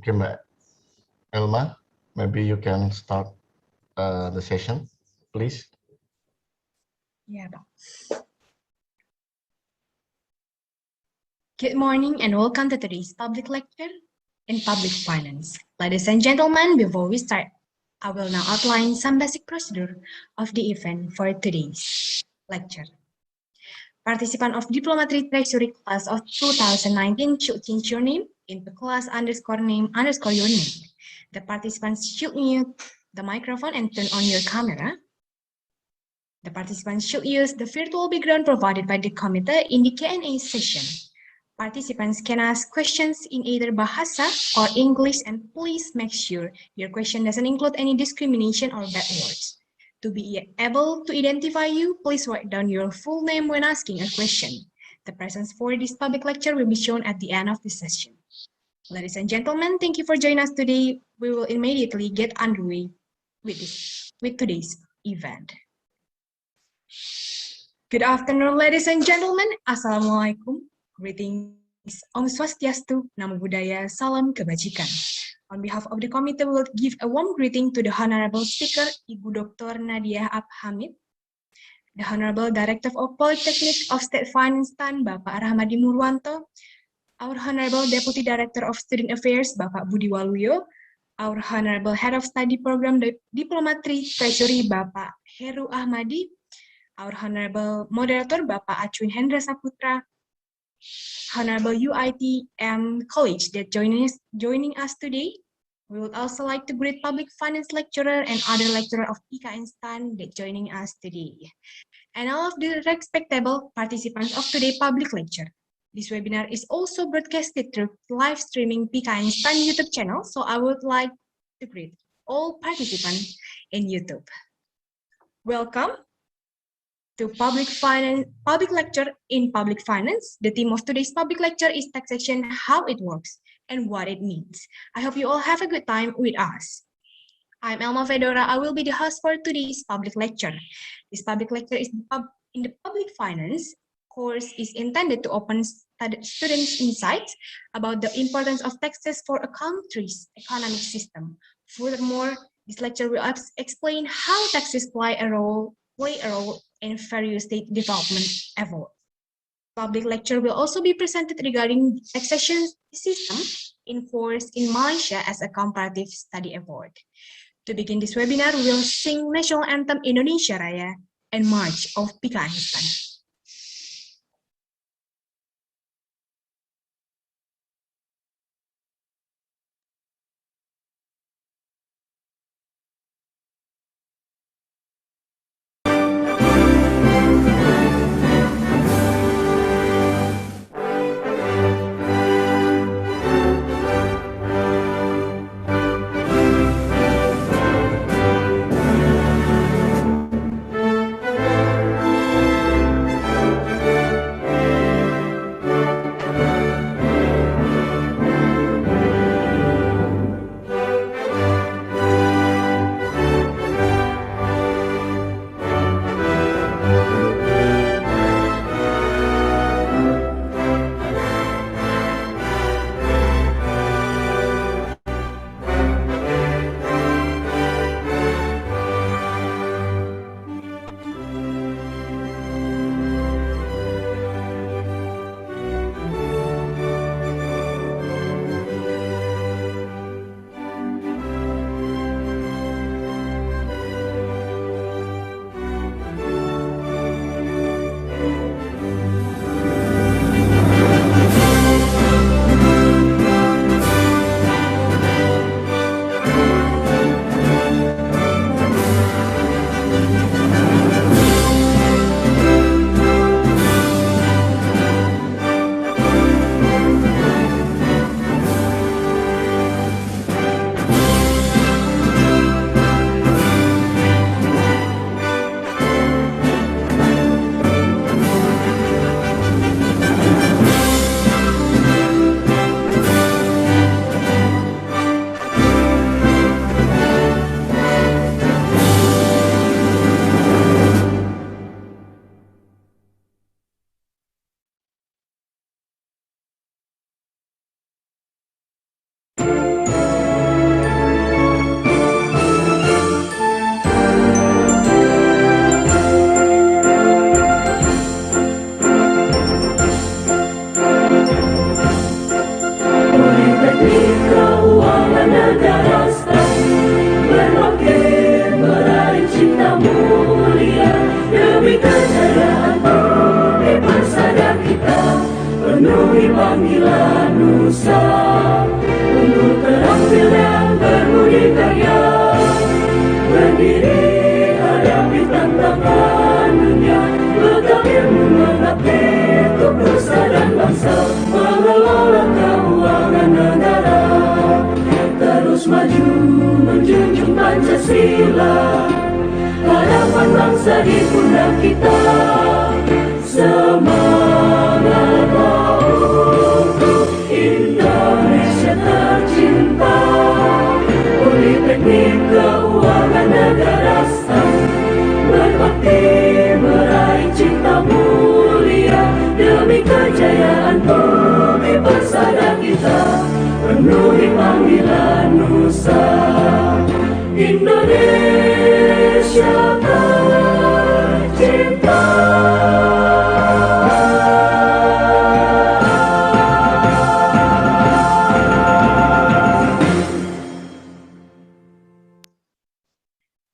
Okay, Mbak Elma, maybe you can start the session, please. Yeah, Bang. Good morning and welcome to today's public lecture in public finance. Ladies and gentlemen, before we start, I will now outline some basic procedure of the event for today's lecture. Participant of Diplomatic Treasury class of 2019 should change your name into class_name_ your name. The participants should mute the microphone and turn on your camera. The participants should use the virtual background provided by the committee in the Q&A session. Participants can ask questions in either Bahasa or English, and please make sure your question doesn't include any discrimination or bad words. To be able to identify you, please write down your full name when asking a question. The presents for this public lecture will be shown at the end of the session. Ladies and gentlemen, thank you for joining us today. We will immediately get underway with today's event. Good afternoon, ladies and gentlemen. Assalamualaikum. Greetings, Om Swastiastu, Namo Buddhaya, Salam Kebajikan. On behalf of the committee, we will give a warm greeting to the Honorable Speaker, Ibu Dr. Nadiah Abd Hamid, the Honorable Director of Polytechnic of State Finance STAN, Bapak Rahmadi Murwanto, our Honorable Deputy Director of Student Affairs, Bapak Budi Waluyo, our Honorable Head of Study Program Diplomatic Treasury, Bapak Heru Ahmadi, our Honorable Moderator, Bapak Acwin Hendra Saputra, Honorable UIT and college that joining us today. We would also like to greet public finance lecturer and other lecturer of PKN STAN that joining us today, and all of the respectable participants of today's public lecture. This webinar is also broadcasted through live streaming PKN STAN YouTube channel, so I would like to greet all participants in YouTube. Welcome to public lecture in public finance. The theme of today's public lecture is taxation, how it works and what it means. I hope you all have a good time with us. I'm Elma Fedora. I will be the host for today's public lecture. This public lecture is in the public finance course is intended to open students' insights about the importance of taxes for a country's economic system. Furthermore, this lecture will explain how taxes play a role in various state development efforts. Public lecture will also be presented regarding taxation system in force in Malaysia as a comparative study effort. To begin this webinar, we will sing National Anthem Indonesia Raya and March of PKN STAN. nusa, untuk terampil dan berbudi karya, berdiri hadapi tantangan dunia, bekal ilmu mengabdi untuk nusa dan bangsa, mengelola keuangan negara, terus maju menjunjung Pancasila, harapan bangsa di pundak kita, semangatlah untuk Indonesia tercinta, Politeknik Keuangan Negara STAN, berbakti meraih cinta mulia, demi kejayaan bumi persada kita, penuhi panggilan nusa, Indonesia tercinta.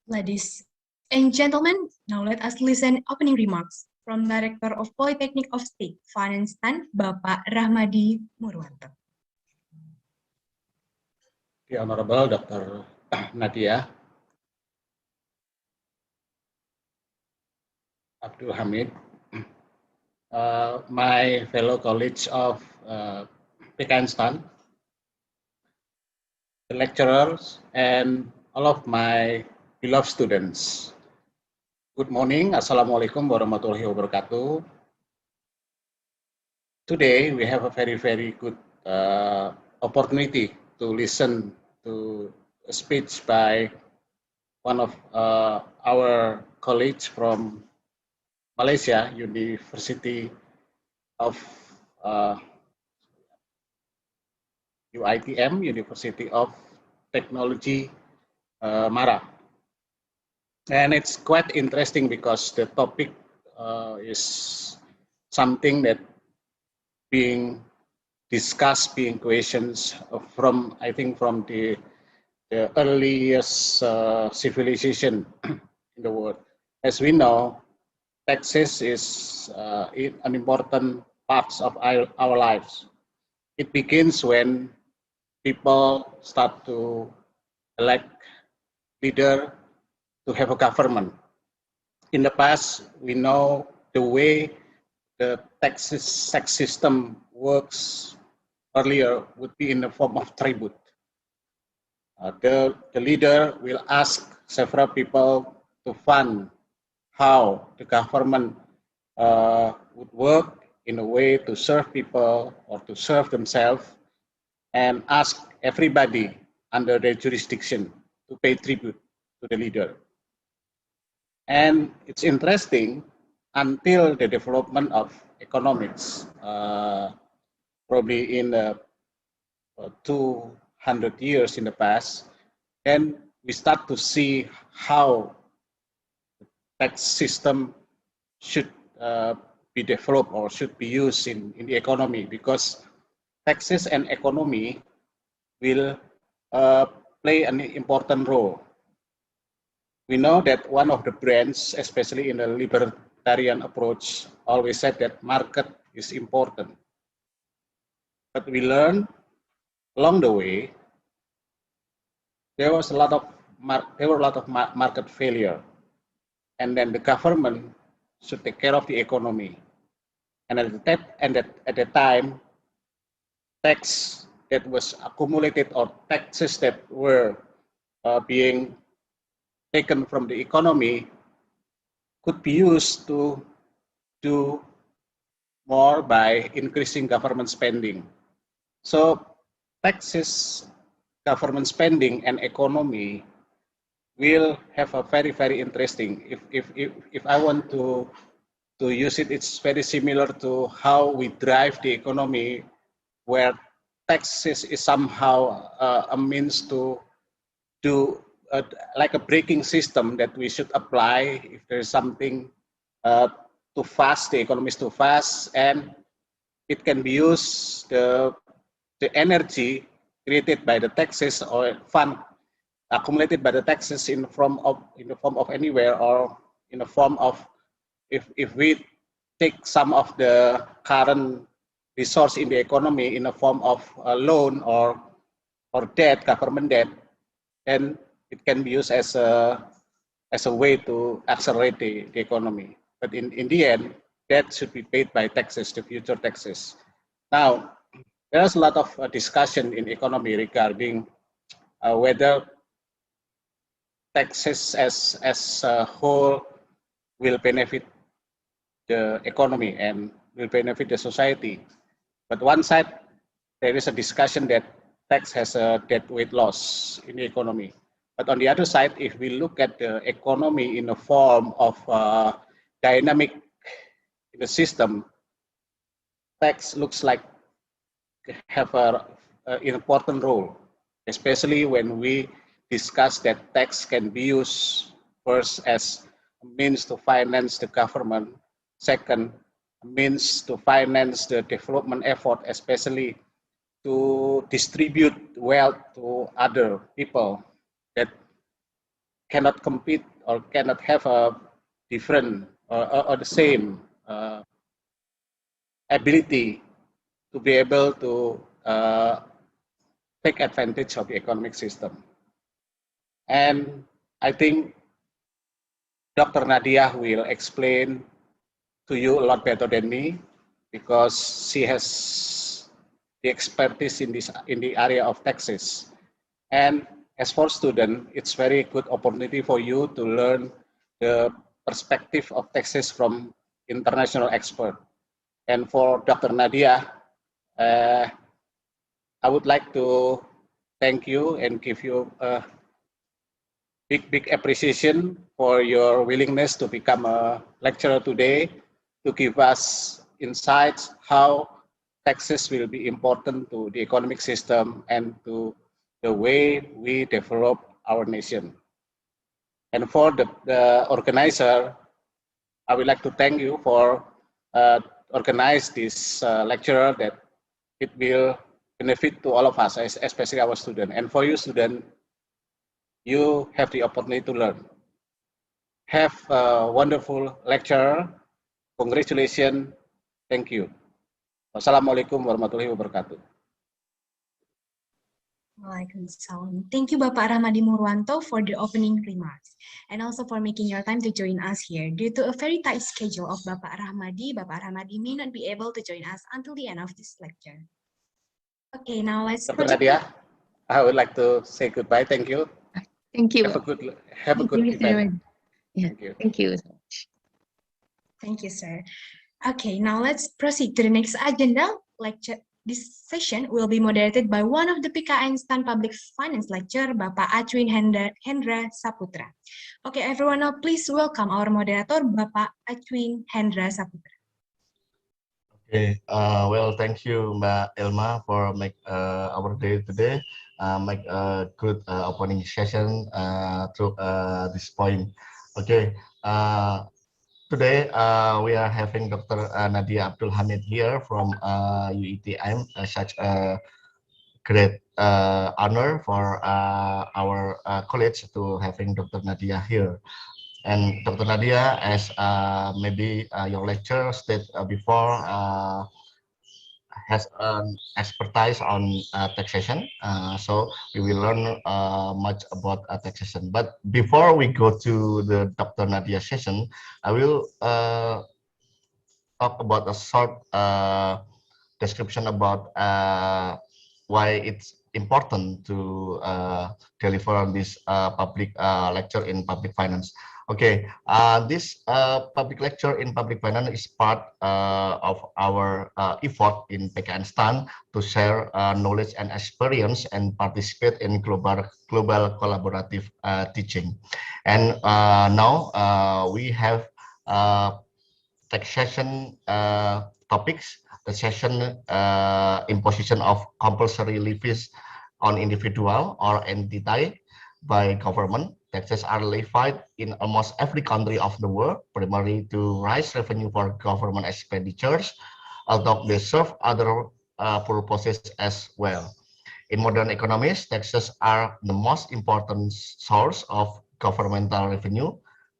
Ladies and gentlemen, now let us listen opening remarks from Director of Polytechnic of State Finance STAN, Bapak Rahmadi Murwanto. The Honorable Dr. Nadiah Abd Hamid, my fellow colleagues of PKN STAN, the lecturers, and all of my beloved students. Good morning. Assalamualaikum warahmatullahi wabarakatuh. Today we have a very, very good opportunity to listen to a speech by one of our colleagues from Malaysia, University of UITM, University of Teknologi, Mara. And it's quite interesting because the topic is something that being discussed, being questions from, I think, from the earliest civilization in the world. As we know, taxes is an important part of our lives. It begins when people start to elect leader to have a government. In the past, we know the way the tax system works earlier would be in the form of tribute. The leader will ask several people to fund how the government would work in a way to serve people or to serve themselves, and ask everybody under their jurisdiction to pay tribute to the leader. And it's interesting, until the development of economics, probably in 200 years in the past, then we start to see how the tax system should be developed or should be used in the economy, because taxes and economy will play an important role. We know that one of the brands, especially in the libertarian approach, always said that market is important. But we learned along the way there were a lot of market failure, and then the government should take care of the economy. And at the time, tax that was accumulated or taxes that were being taken from the economy could be used to do more by increasing government spending. So taxes, government spending, and economy will have a very, very interesting. If I want to use it, it's very similar to how we drive the economy, where taxes is somehow a means to do like a braking system that we should apply if there's something too fast, the economy is too fast, and it can be used, the energy created by the taxes or fund accumulated by the taxes in the form of anywhere, or in the form of, if we take some of the current resource in the economy in a form of a loan or debt, government debt, then it can be used as a way to accelerate the economy. But in the end, that should be paid by taxes, the future taxes. Now, there's a lot of discussion in economy regarding whether taxes as a whole will benefit the economy and will benefit the society. But one side, there is a discussion that tax has a deadweight loss in the economy. But on the other side, if we look at the economy in the form of dynamic in the system, tax looks like have an important role, especially when we discuss that tax can be used first as a means to finance the government, second, a means to finance the development effort, especially to distribute wealth to other people that cannot compete or cannot have a different or the same ability to be able to take advantage of the economic system. And I think Dr. Nadiah will explain to you a lot better than me because she has the expertise in the area of taxes. And as for students, it's very good opportunity for you to learn the perspective of taxes from international expert. And for Dr. Nadiah, I would like to thank you and give you a big appreciation for your willingness to become a lecturer today, to give us insights how taxes will be important to the economic system and to the way we develop our nation. And for the organizer, I would like to thank you for organize this lecture that it will benefit to all of us, especially our students. And for you students, you have the opportunity to learn. Have a wonderful lecture. Congratulations. Thank you. Wassalamualaikum warahmatullahi wabarakatuh. Waalaikumsalam. Thank you, Bapak Rahmadi Murwanto, for the opening remarks and also for making your time to join us here. Due to a very tight schedule of Bapak Rahmadi may not be able to join us until the end of this lecture. Okay, now let's. Dr. Nadiah, I would like to say goodbye. Thank you. Thank you. Have a good event. Yeah, thank you so much. Thank you, sir. Okay, now let's proceed to the next agenda lecture. This session will be moderated by one of the PKN STAN Public Finance Lecturer, Bapak Acwin Hendra Saputra. Okay, everyone, now please welcome our moderator, Bapak Acwin Hendra Saputra. Okay, well, thank you, Mbak Elma, for make our day today. Make a good opening session to this point. Okay, today we are having Dr. Nadiah Abd Hamid here from UIT. I'm such a great honor for our college to having Dr. Nadiah here. And Dr. Nadiah, as maybe your lecture stated before, has an expertise on taxation, so we will learn much about taxation. But before we go to the Dr. Nadiah session, I will talk about a short description about why it's important to deliver on this public lecture in public finance. Okay, this public lecture in public finance is part of our effort in PKN STAN to share knowledge and experience and participate in global collaborative teaching. And now we have taxation topics, the session imposition of compulsory levies on individual or entity by government. Taxes are levied in almost every country of the world, primarily to raise revenue for government expenditures, although they serve other purposes as well. In modern economies, taxes are the most important source of governmental revenue.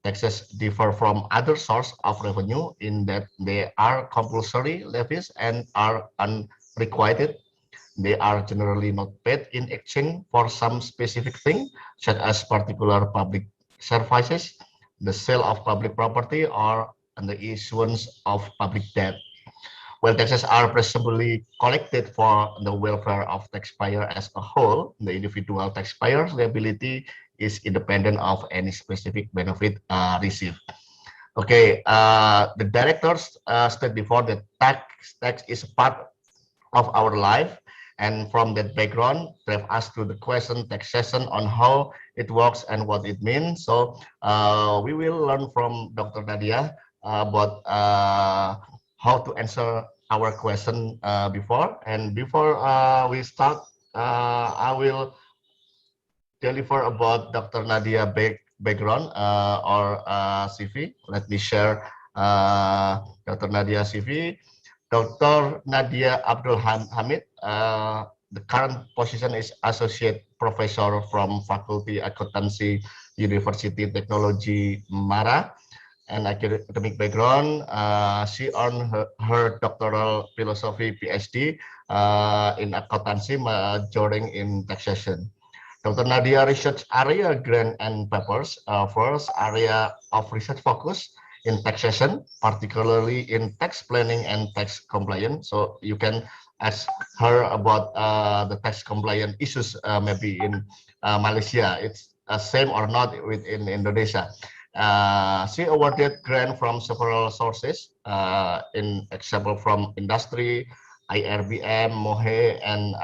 taxes differ from other sources of revenue in that they are compulsory levies and are unrequited. They are generally not paid in exchange for some specific thing, such as particular public services, the sale of public property, or the issuance of public debt. While taxes are presumably collected for the welfare of taxpayer as a whole, the individual taxpayer's liability is independent of any specific benefit received. Okay, the directors stated before that tax is part of our life, and from that background drive us to the question taxation on how it works and what it means. So we will learn from Dr. Nadiah about how to answer our question before. And before we start, I will deliver about Dr. Nadiah background or CV. Let me share Dr. Nadiah CV. Dr. Nadiah Abd Hamid, the current position is Associate Professor from Faculty Accountancy, Universiti Teknologi Mara, and academic background. She earned her doctoral philosophy PhD in accountancy, majoring in taxation. Dr. Nadiah research area grant and papers. First area of research focus in taxation, particularly in tax planning and tax compliance. So you can ask her about the tax compliance issues maybe in Malaysia. It's same or not within Indonesia. She awarded grant from several sources, in example from industry, IRBM, MOHE, and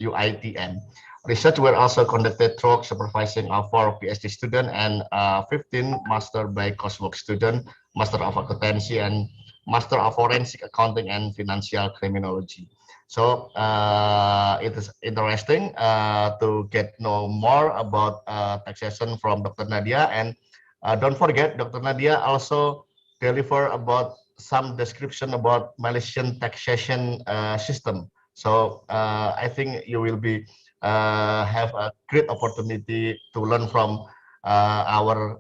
UITM. Research were also conducted through supervising of 4 PhD students and 15 Master by coursework student, Master of Accountancy, and Master of Forensic Accounting and Financial Criminology. So it is interesting to get know more about taxation from Dr. Nadiah. And don't forget, Dr. Nadiah also deliver about some description about Malaysian taxation system. So I think you will be have a great opportunity to learn from our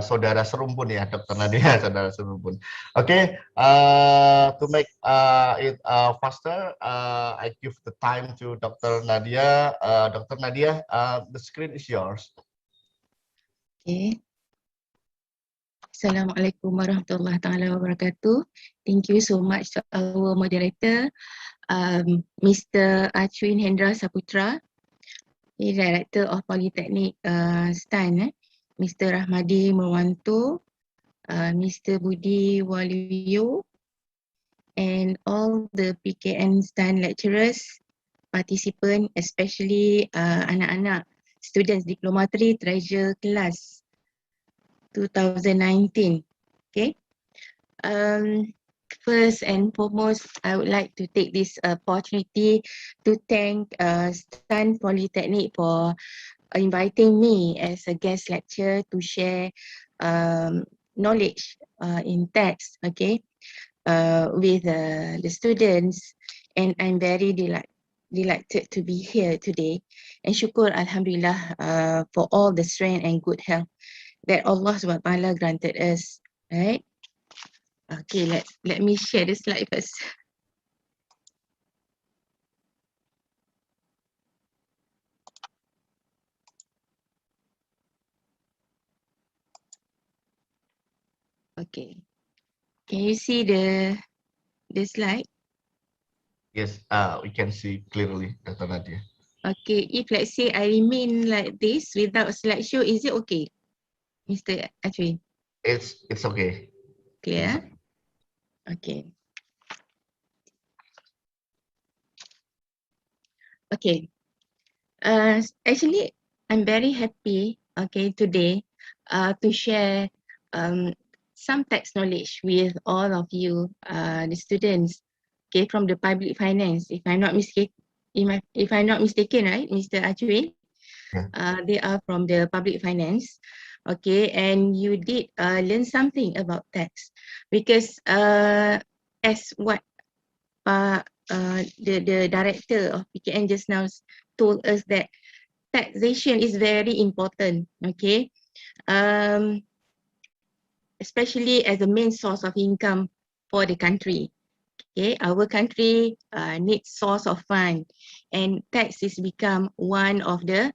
saudara serumpun ya, Dr. Nadiah, saudara serumpun. Okay, to make it faster, I give the time to Dr. Nadiah. Dr. Nadiah, the screen is yours. Okay. Assalamualaikum warahmatullahi taala wabarakatuh. Thank you so much to our moderator, Mr. Acwin Hendra Saputra, the Director of Polytechnic STAN, Mr. Rahmadi Murwanto, Mr. Budi Waluyo, and all the PKN STAN lecturers, participants, especially anak-anak students Diploma 3 Treasure Class 2019. Okay. First and foremost, I would like to take this opportunity to thank STAN Polytechnic for inviting me as a guest lecturer to share knowledge in tax, okay, with the students, and I'm very delighted to be here today. And syukur Alhamdulillah for all the strength and good health that Allah SWT granted us, right? Okay, let me share the slide first. Okay, can you see the slide? Yes, we can see clearly, Dr. Nadiah. Okay, if let's say I remain like this without slideshow, is it okay, Mr. Acwin? It's okay. Clear? Okay. Okay. Actually, I'm very happy, okay, today to share some tax knowledge with all of you, the students, okay, from the public finance. If I'm not mistaken, right, Mr. Acwin? Yeah. They are from the public finance, okay, and you did learn something about tax, because as what the director of PKN just now told us, that taxation is very important, okay, especially as the main source of income for the country. Okay, our country needs source of fund, and tax is become one of the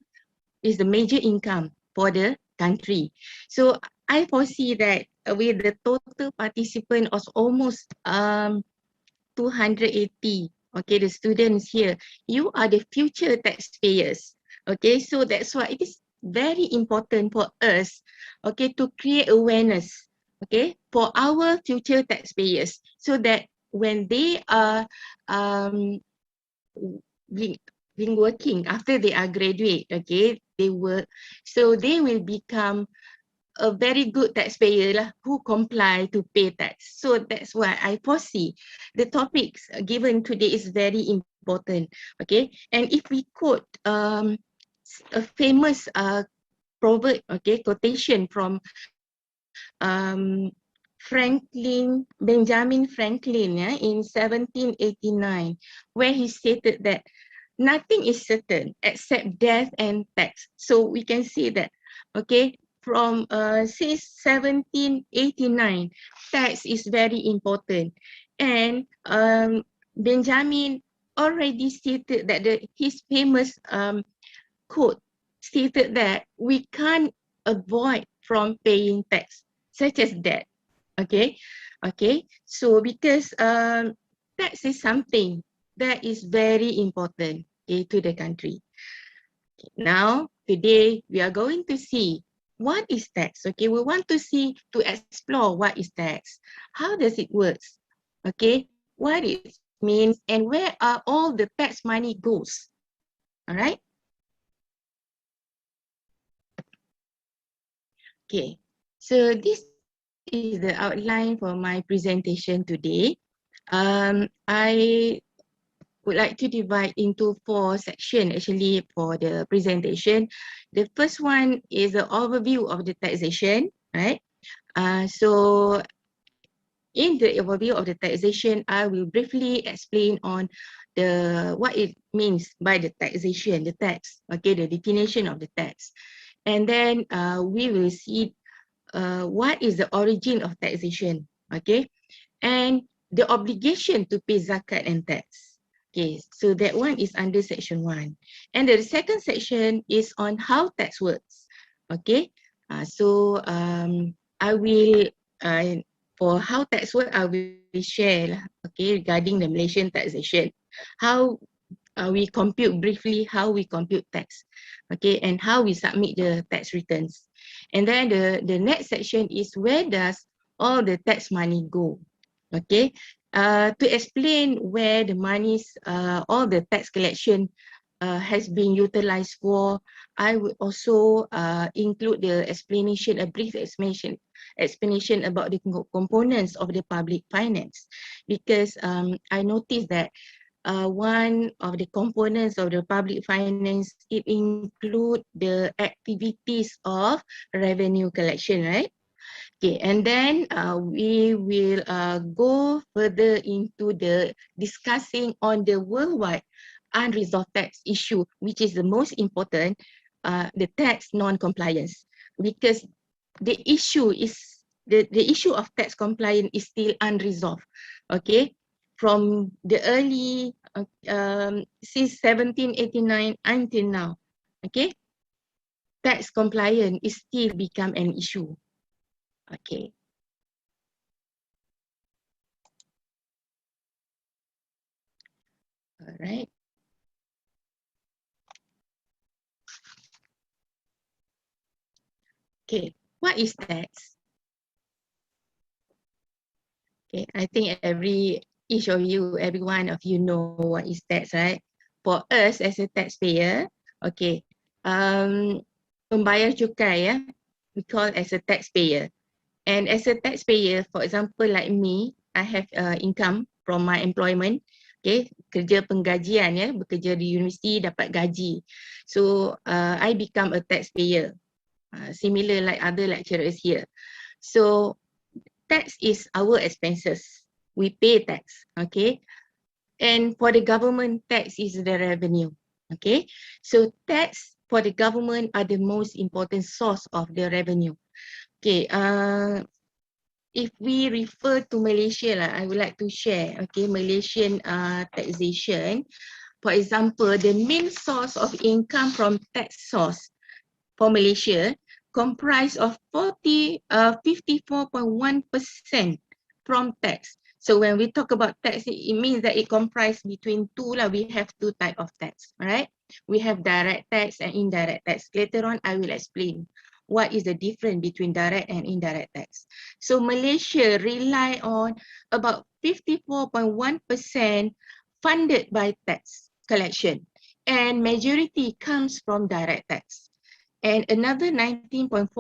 major income for the country. So I foresee that with the total participant of almost 280, okay, the students here, you are the future taxpayers. Okay, so that's why it is very important for us, okay, to create awareness, okay, for our future taxpayers, so that when they are been working after they are graduate, okay, they work, so they will become a very good taxpayer lah, who comply to pay tax. So that's why I foresee the topics given today is very important. Okay, and if we quote a famous proverb, okay, quotation from Benjamin Franklin, in 1789, where he stated that nothing is certain except death and tax. So we can see that, okay, from since 1789, tax is very important. And Benjamin already stated that his famous quote stated that we can't avoid from paying tax, such as debt. Okay, okay. So because tax is something that is very important, okay, to the country. Now, today we are going to see what is tax. Okay, we want to explore what is tax, how does it works, okay, what it means, and where are all the tax money goes. All right. Okay, so this is the outline for my presentation today. I would like to divide into 4 sections actually for the presentation. The first one is the overview of the taxation, right? So in the overview of the taxation, I will briefly explain on what it means by the taxation, the tax, okay, the definition of the tax. And then we will see what is the origin of taxation, okay, and the obligation to pay zakat and tax. Okay, so that one is under section 1. And the second section is on how tax works. Okay, so I will, for how tax works, I will share, okay, regarding the Malaysian taxation, how we compute briefly how we compute tax, okay, and how we submit the tax returns. And then the next section is where does all the tax money go, okay. To explain where the monies, all the tax collection has been utilized for, I would also include the explanation, a brief explanation about the components of the public finance, because I noticed that one of the components of the public finance, it include the activities of revenue collection, right? Okay, and then we will go further into the discussing on the worldwide unresolved tax issue, which is the most important, the tax non-compliance, because the issue is the issue of tax compliance is still unresolved. Okay, from the early since 1789 until now. Okay, tax compliance is still become an issue. Okay. All right. Okay, what is tax? Okay, I think each of you, every one of you know what is tax, right? For us as a taxpayer, okay, pembayar cukai, we call as a taxpayer. And as a taxpayer, for example, like me, I have income from my employment, okay, kerja penggajian, bekerja di universiti dapat gaji. So I become a taxpayer, similar like other lecturers here. So tax is our expenses. We pay tax, okay? And for the government, tax is the revenue, okay? So tax for the government are the most important source of the revenue. Okay, if we refer to Malaysia lah, I would like to share, okay, Malaysian taxation. For example, the main source of income from tax source for Malaysia comprise of 54.1% from tax. So when we talk about tax, it means that it comprises between two lah. We have two type of tax, right? We have direct tax and indirect tax. Later on, I will explain what is the difference between direct and indirect tax. So Malaysia rely on about 54.1% funded by tax collection, and majority comes from direct tax. And another 19.4%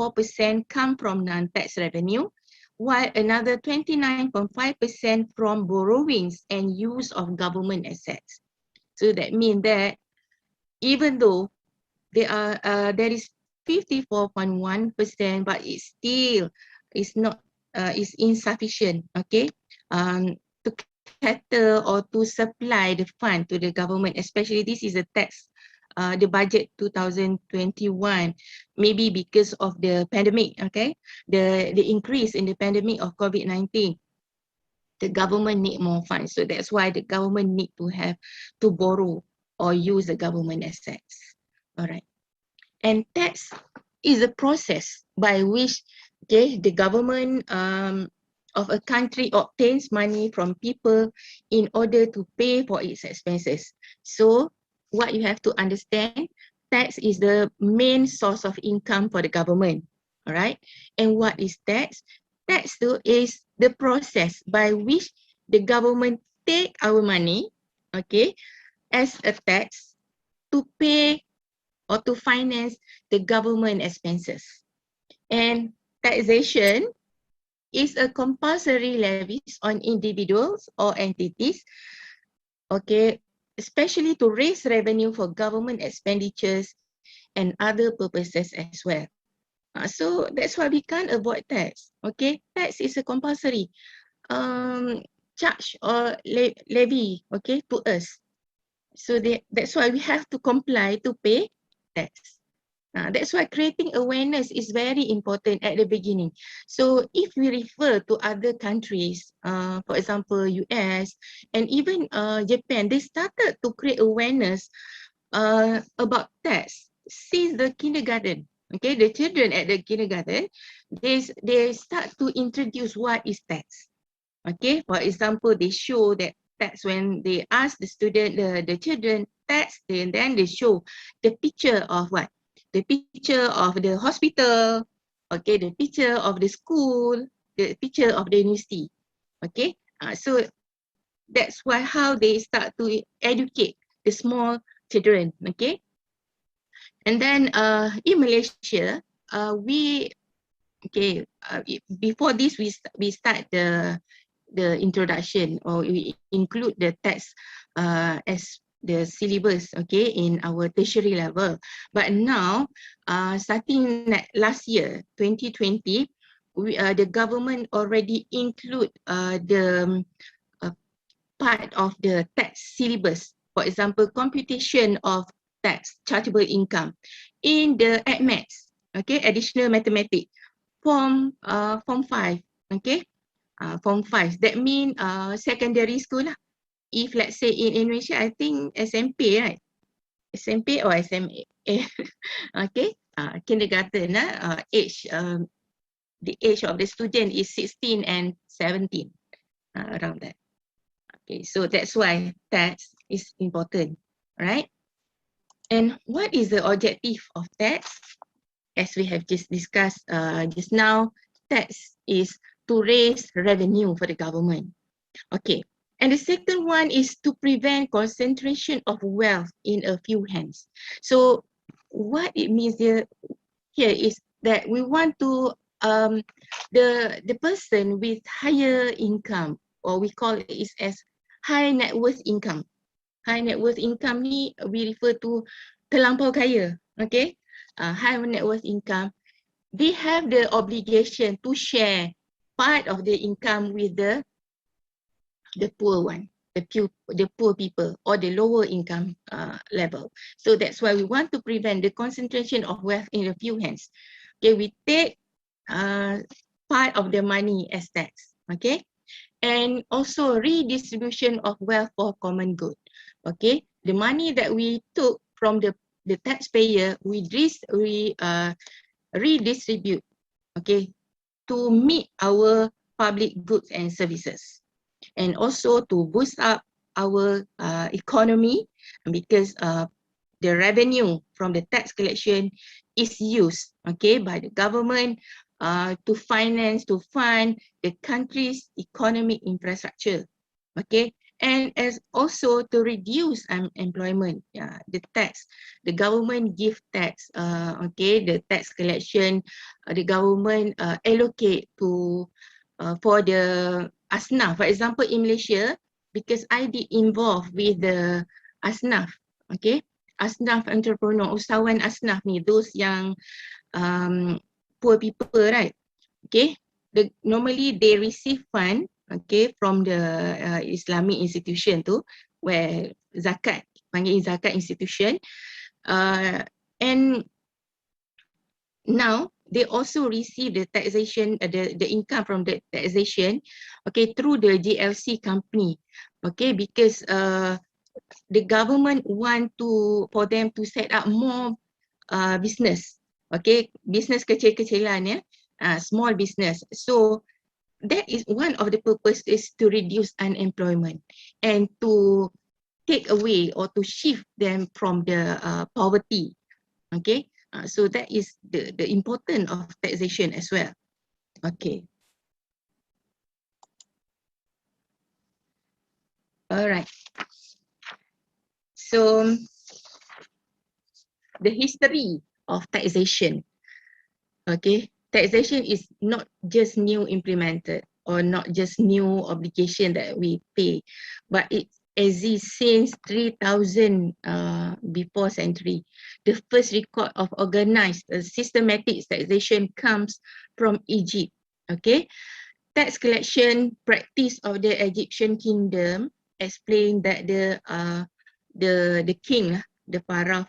come from non-tax revenue, while another 29.5% from borrowings and use of government assets. So that means that even though there is 54.1%, but it still is not is insufficient, okay, to cater or to supply the fund to the government, especially this is a tax, the budget 2021, maybe because of the pandemic, okay, the increase in the pandemic of COVID-19, the government need more funds. So that's why the government need to have to borrow or use the government assets. All right. And tax is a process by which, okay, the government of a country obtains money from people in order to pay for its expenses. So what you have to understand, tax is the main source of income for the government. All right. And what is tax? Tax too is the process by which the government take our money, okay, as a tax to pay or to finance the government expenses. And taxation is a compulsory levies on individuals or entities, okay, especially to raise revenue for government expenditures and other purposes as well. So that's why we can't avoid tax, okay? Tax is a compulsory charge or levy, okay, to us. So that's why we have to comply to pay tax. That's why creating awareness is very important at the beginning. So if we refer to other countries, for example, US and even Japan, they started to create awareness about tax since the kindergarten. Okay, the children at the kindergarten, they start to introduce what is tax. Okay, for example, they show that tax when they ask the student, the children tax, and then they show the picture of what? The picture of the hospital, okay, the picture of the school, the picture of the university. Okay, so that's why how they start to educate the small children. Okay, and then in Malaysia, before this we start the introduction, or we include the tax as the syllabus, okay, in our tertiary level. But now, starting last year, 2020, the government already include the part of the tax syllabus. For example, computation of tax chargeable income in the ADMATS, okay, additional mathematics, form 5, okay, form 5. That means secondary school lah. If let's say in Indonesia, I think SMP, right? SMP or SMA, okay, kindergarten, age, the age of the student is 16 and 17, around that. Okay, so that's why tax is important, right? And what is the objective of tax? As we have just discussed just now, tax is to raise revenue for the government. Okay, and the second one is to prevent concentration of wealth in a few hands. So what it means here is that we want to the person with higher income, or we call it as high net worth income. High net worth income ni we refer to terlampau kaya, okay? High net worth income, they have the obligation to share part of the income with the poor one, the poor people or the lower income level. So that's why we want to prevent the concentration of wealth in a few hands. Okay, we take part of the money as tax. Okay, and also redistribution of wealth for common good. Okay, the money that we took from the taxpayer, we redistribute, okay, to meet our public goods and services, and also to boost up our economy, because the revenue from the tax collection is used, okay, by the government to fund the country's economic infrastructure, okay, and as also to reduce unemployment. The tax, the government give tax, okay, the tax collection, the government allocate to for the asnaf. For example, in Malaysia, because I did involve with the asnaf, okay, asnaf entrepreneur, usahawan asnaf ni, those yang poor people, right? Okay, normally they receive fund, okay, from the Islamic institution tu, where zakat, panggil zakat institution, and now they also receive the taxation, the income from the taxation, okay, through the GLC company, okay, because the government want for them to set up more business, okay, business kecil-kecilan, small business. So that is one of the purpose, is to reduce unemployment and to take away or to shift them from the poverty, okay. So that is the importance of taxation as well. Okay. All right. So the history of taxation. Okay, taxation is not just new implemented or not just new obligation that we pay, but it exists since 3000 before century. The first record of organized systematic taxation comes from Egypt. Okay, tax collection practice of the Egyptian kingdom explain that the king, the pharaoh,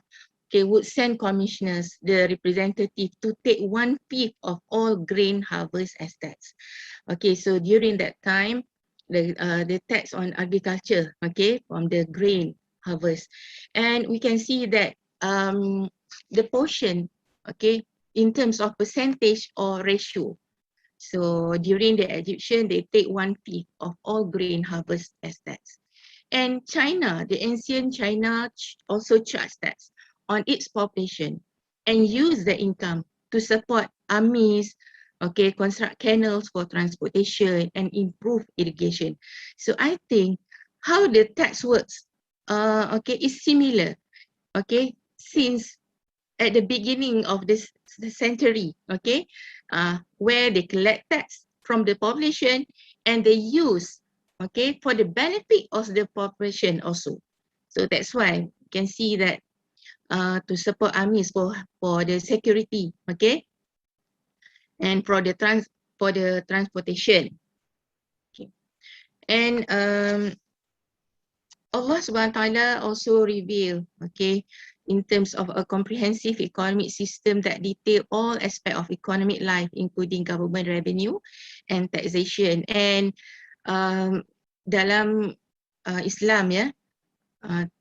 okay, would send commissioners, the representative, to take 1/5 of all grain harvest as tax. Okay, so during that time, the tax on agriculture, okay, from the grain harvest, and we can see that the portion, okay, in terms of percentage or ratio. So during the Egyptian, they take 1/5 of all grain harvest as tax. And China, the ancient China also charged tax on its population and use the income to support armies, okay, construct canals for transportation and improve irrigation. So I think how the tax works, okay, is similar, okay, since at the beginning of the century, okay, where they collect tax from the population and they use, okay, for the benefit of the population also. So that's why you can see that to support armies for the security, okay, and for the transportation. Okay. And Allah Subhanahu wa Taala also reveal, okay, in terms of a comprehensive economic system that detail all aspect of economic life, including government revenue and taxation. And dalam Islam, ya,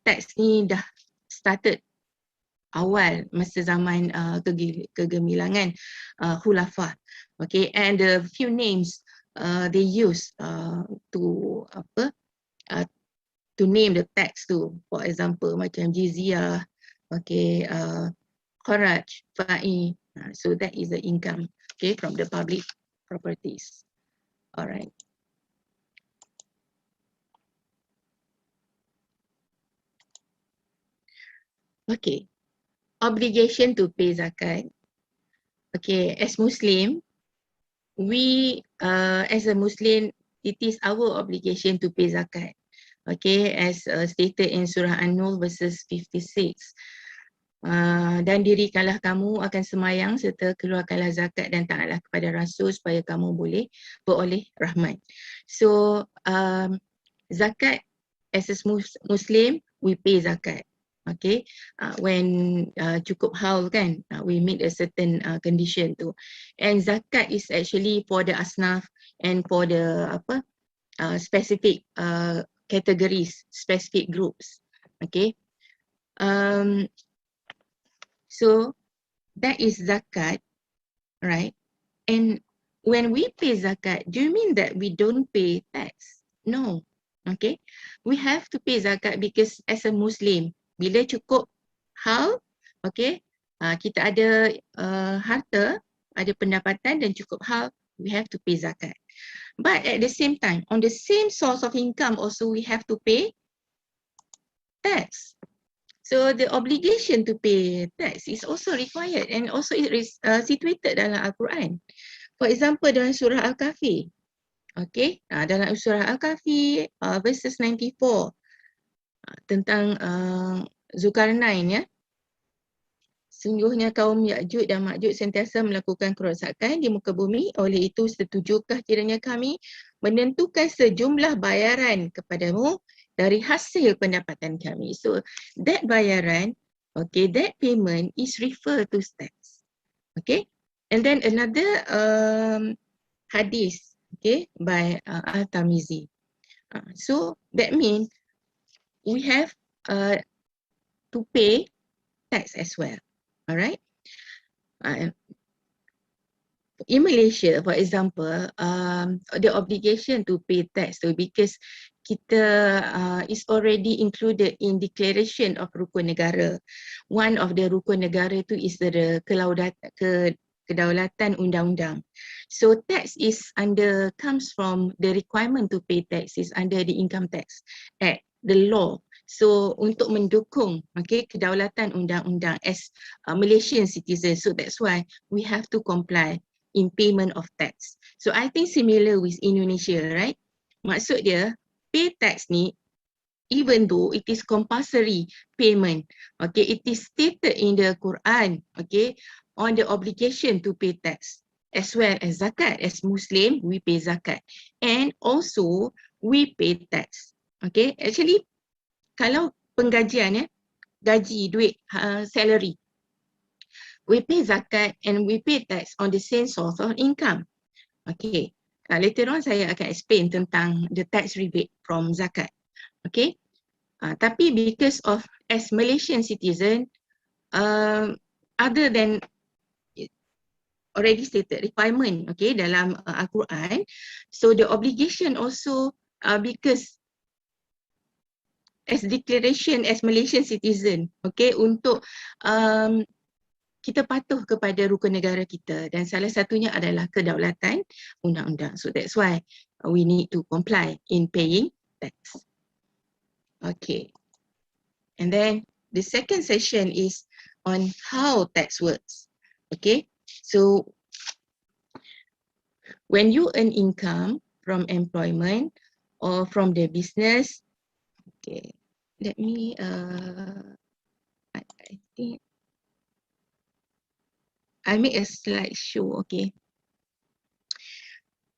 tax ni dah started awal masa zaman kegemilangan khulafah, okay, and the few names they use to name the tax tu, for example macam jizyah, okay, kharaj, fa'i, so that is the income, okay, from the public properties. All right. Okay, obligation to pay zakat. Okay, as Muslim, we as a Muslim, it is our obligation to pay zakat. Okay, as stated in Surah An-Nur verses 56. Dan dirikanlah kamu akan semayang serta keluarkanlah zakat dan taatlah kepada Rasul supaya kamu boleh beroleh rahmat. So zakat as a Muslim, we pay zakat. Okay, when cukup haul kan, we meet a certain condition tu. And zakat is actually for the asnaf and for the specific categories, specific groups. Okay, so that is zakat, right? And when we pay zakat, do you mean that we don't pay tax? No. Okay, we have to pay zakat because as a Muslim, bila cukup hal, okay, kita ada harta, ada pendapatan dan cukup hal, we have to pay zakat. But at the same time, on the same source of income also we have to pay tax. So the obligation to pay tax is also required and also it is situated dalam Al-Quran. For example, dalam surah Al-Kahfi. Okay, dalam surah Al-Kahfi verses 94 tentang Zulkarnain ya. Sungguhnya kaum Ya'juj dan Ma'juj sentiasa melakukan kerosakan di muka bumi. Oleh itu, setujukah kiranya kami menentukan sejumlah bayaran kepadamu dari hasil pendapatan kami. So, that bayaran, okay, that payment is referred to tax. Okay, and then another hadith, okay, by Al-Tamizi. So, that means we have to pay tax as well. Alright. In Malaysia, for example, the obligation to pay tax because kita is already included in declaration of rukun negara. One of the rukun negara itu is the kedaulatan undang-undang. So tax is comes from the requirement to pay tax is under the Income Tax Act, the law. So untuk mendukung kedaulatan undang-undang as Malaysian citizens, so that's why we have to comply in payment of tax. So I think similar with Indonesia, right? Maksud dia pay tax ni, even though it is compulsory payment, okay, it is stated in the Quran, okay, on the obligation to pay tax as well as zakat. As Muslim, we pay zakat and also we pay tax. Okay, actually kalau penggajian gaji, duit, salary, we pay zakat and we pay tax on the same source of income. Okay, later on saya akan explain tentang the tax rebate from zakat. Okay, tapi because of as Malaysian citizen, other than already stated requirement, okay, dalam Al-Quran, so the obligation also because as declaration as Malaysian citizen, okay, untuk kita patuh kepada rukun negara kita dan salah satunya adalah kedaulatan undang-undang. So that's why we need to comply in paying tax. Okay, and then the second session is on how tax works. Okay, so when you earn income from employment or from the business, okay, let me I think I make a slideshow. Okay,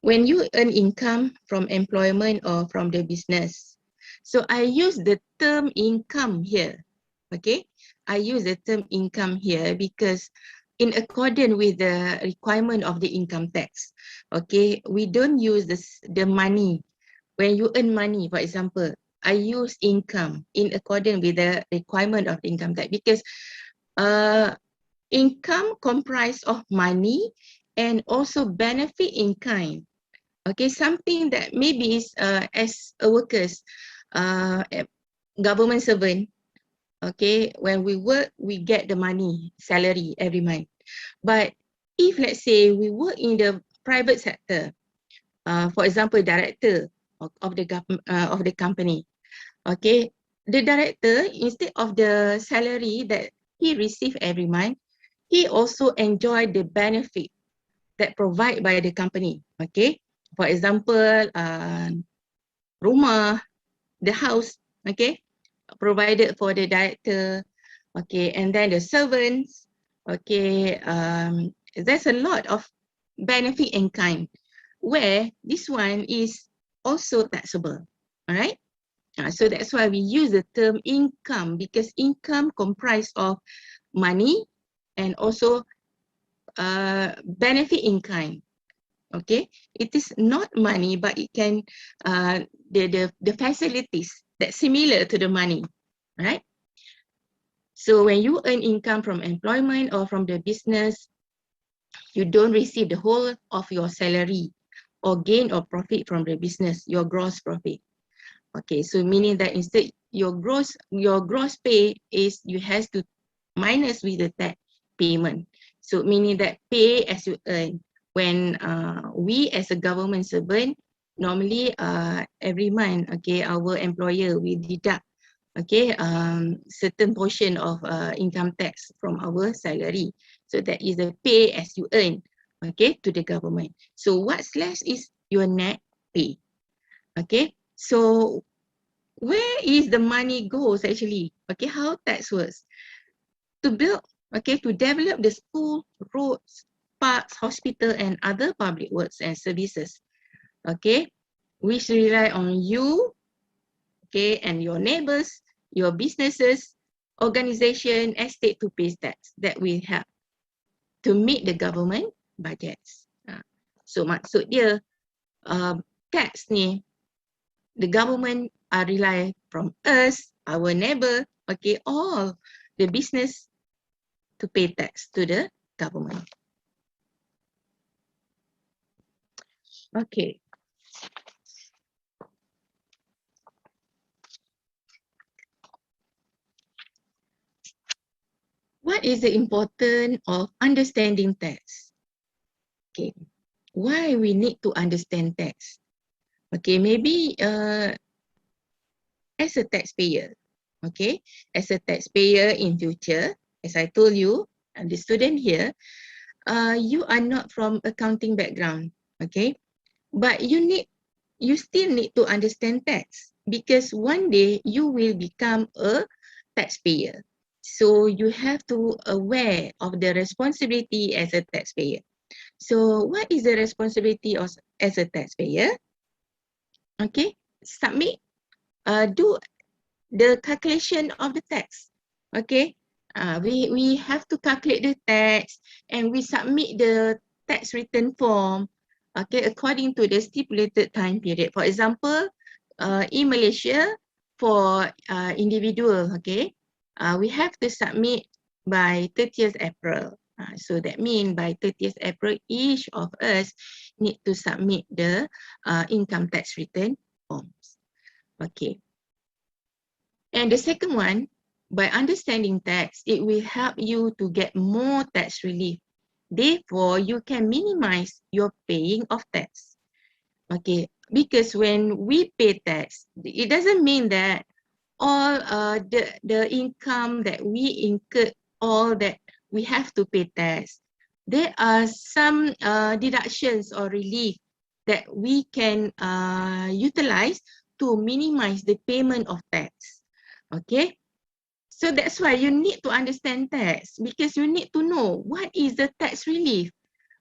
when you earn income from employment or from the business, so I use the term income here. Okay, I use the term income here because in accordance with the requirement of the income tax, okay, we don't use the money. When you earn money, for example, I use income in accordance with the requirement of the income tax because income comprised of money and also benefit in kind. Okay, something that maybe is as a workers, government servant, okay, when we work, we get the money, salary every month. But if let's say we work in the private sector, for example, director of the company, okay, the director, instead of the salary that he receive every month, he also enjoy the benefit that provided by the company. Okay, for example, rumah, the house, okay, provided for the director, okay, and then the servants, okay, there's a lot of benefit in kind where this one is also taxable. All right, So that's why we use the term income, because income comprised of money and also benefit in kind. Okay, it is not money, but it can the facilities that's similar to the money, right? So when you earn income from employment or from the business, you don't receive the whole of your salary or gain or profit from the business, your gross profit. Okay, so meaning that instead your gross pay is you has to minus with the tax payment. So meaning that pay as you earn. When we as a government servant, normally every month, okay, our employer will deduct, okay, certain portion of income tax from our salary. So that is the pay as you earn, okay, to the government. So what's less is your net pay. Okay, so where is the money goes actually? Okay, how tax works? To build, okay, to develop the school, roads, parks, hospital, and other public works and services, okay, which rely on you, okay, and your neighbors, your businesses, organization, estate to pay tax that we have to meet the government budgets. So maksud dia, tax ni, the government rely from us, our neighbor, okay, all the business to pay tax to the government. Okay. What is the importance of understanding tax? Okay. Why we need to understand tax? Okay, maybe as a taxpayer, okay, as a taxpayer in future, as I told you, the student here, you are not from accounting background, okay, but you still need to understand tax because one day you will become a taxpayer. So you have to aware of the responsibility as a taxpayer. So what is the responsibility of as a taxpayer? Okay, submit, do the calculation of the tax. Okay, we have to calculate the tax and we submit the tax return form, okay, according to the stipulated time period. For example, in Malaysia, for individual, okay, we have to submit by 30th April. So that means by 30th April, each of us need to submit the income tax return forms. Okay. And the second one, by understanding tax, it will help you to get more tax relief. Therefore, you can minimize your paying of tax. Okay, because when we pay tax, it doesn't mean that all the income that we incur, all that we have to pay tax. There are some deductions or relief that we can utilize to minimize the payment of tax. Okay, so that's why you need to understand tax because you need to know what is the tax relief.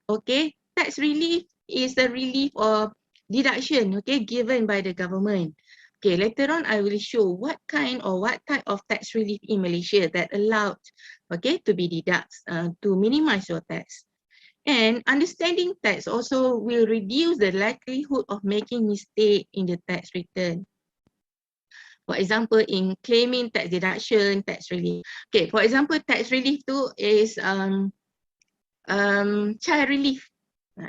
Okay, tax relief is the relief or deduction, okay, given by the government. Okay, later on I will show what kind or what type of tax relief in Malaysia that allowed, okay, to be deducted to minimize your tax. And understanding tax also will reduce the likelihood of making mistake in the tax return. For example, in claiming tax deduction, tax relief. Okay, for example, tax relief tu is child relief.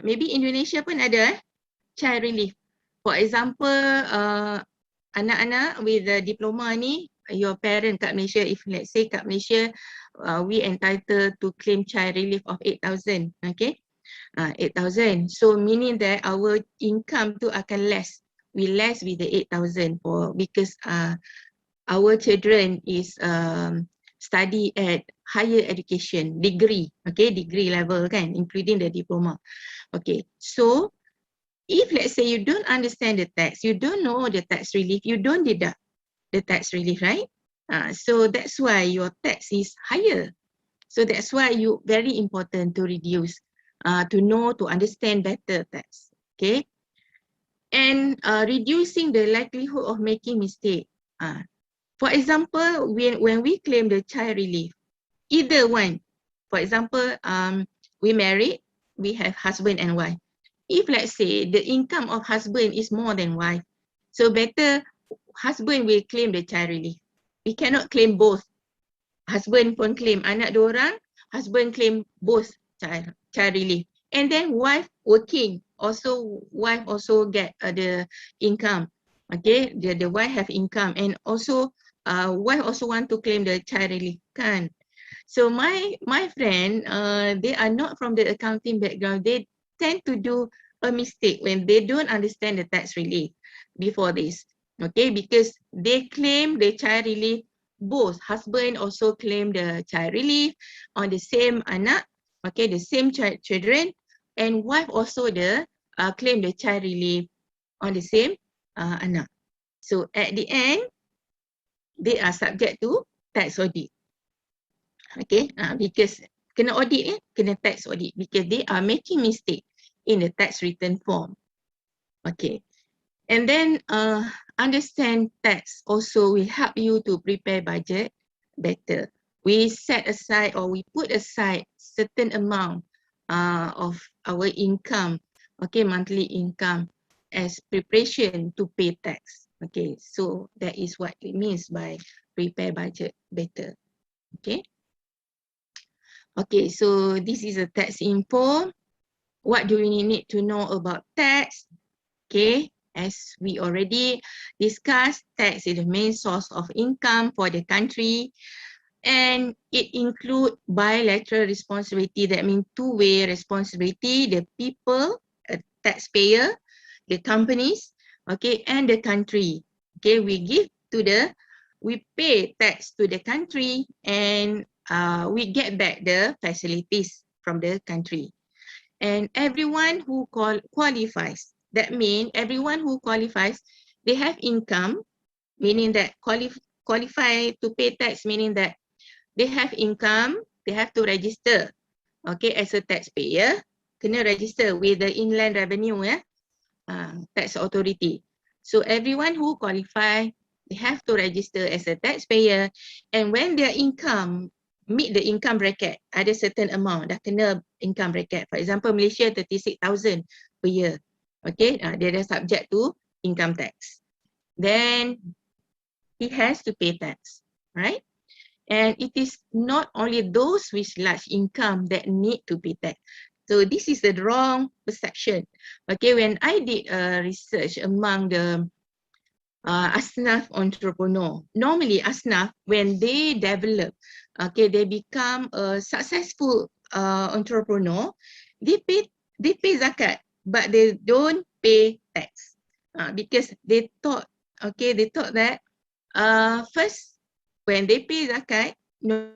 Maybe Indonesia pun ada child relief. For example, anak-anak with the diploma ni, your parent kat Malaysia, if let's say kat Malaysia, we entitled to claim child relief of 8,000, okay? 8,000. So meaning that our income tu akan less. We less with the 8,000 for because our children is study at higher education degree, okay, degree level kan, including the diploma. Okay, so if let's say you don't understand the tax, you don't know the tax relief, you don't deduct the tax relief, right? So that's why your tax is higher. So that's why you very important to reduce, to know, to understand better tax. Okay. And reducing the likelihood of making mistake. For example, when we claim the child relief, either one, for example, we married, we have husband and wife. If let's say the income of husband is more than wife, so better husband will claim the child relief. We cannot claim both. Husband pun claim anak dua orang, husband claim both child relief. And then wife working, wife also get the income. Okay, the wife have income, and also wife also want to claim the child relief kan. So my friend, they are not from the accounting background. They tend to do a mistake when they don't understand the tax relief before this. Okay, because they claim the child relief, both husband also claim the child relief on the same anak, okay, the same children, and wife also claim the child relief on the same anak. So at the end, they are subject to tax audit. Okay, because kena audit, kena tax audit because they are making mistake in the tax return form. Okay, and then understand tax also will help you to prepare budget better. We set aside or we put aside certain amount of our income, okay, monthly income as preparation to pay tax. Okay, so that is what it means by prepare budget better. Okay. Okay, so this is a tax info. What do we need to know about tax? Okay, as we already discussed, tax is the main source of income for the country, and it includes bilateral responsibility. That means two-way responsibility, the people, taxpayer, the companies, okay, and the country. Okay, we pay tax to the country, and we get back the facilities from the country. And everyone who qualifies, that means everyone who qualifies, they have income, meaning that qualify to pay tax, meaning that they have income, they have to register, okay, as a taxpayer, kena register with the Inland Revenue, tax authority. So everyone who qualify, they have to register as a taxpayer, and when their income meet the income bracket, ada certain amount, dah kena income bracket. For example, Malaysia 36,000 per year. Okay, dia dah subject to income tax. Then he has to pay tax, right? And it is not only those with large income that need to pay tax. So this is the wrong perception. Okay, when I did research among the asnaf entrepreneur, normally asnaf, when they develop, okay, they become a successful entrepreneur, they pay zakat, but they don't pay tax because they thought that first, when they pay zakat, no,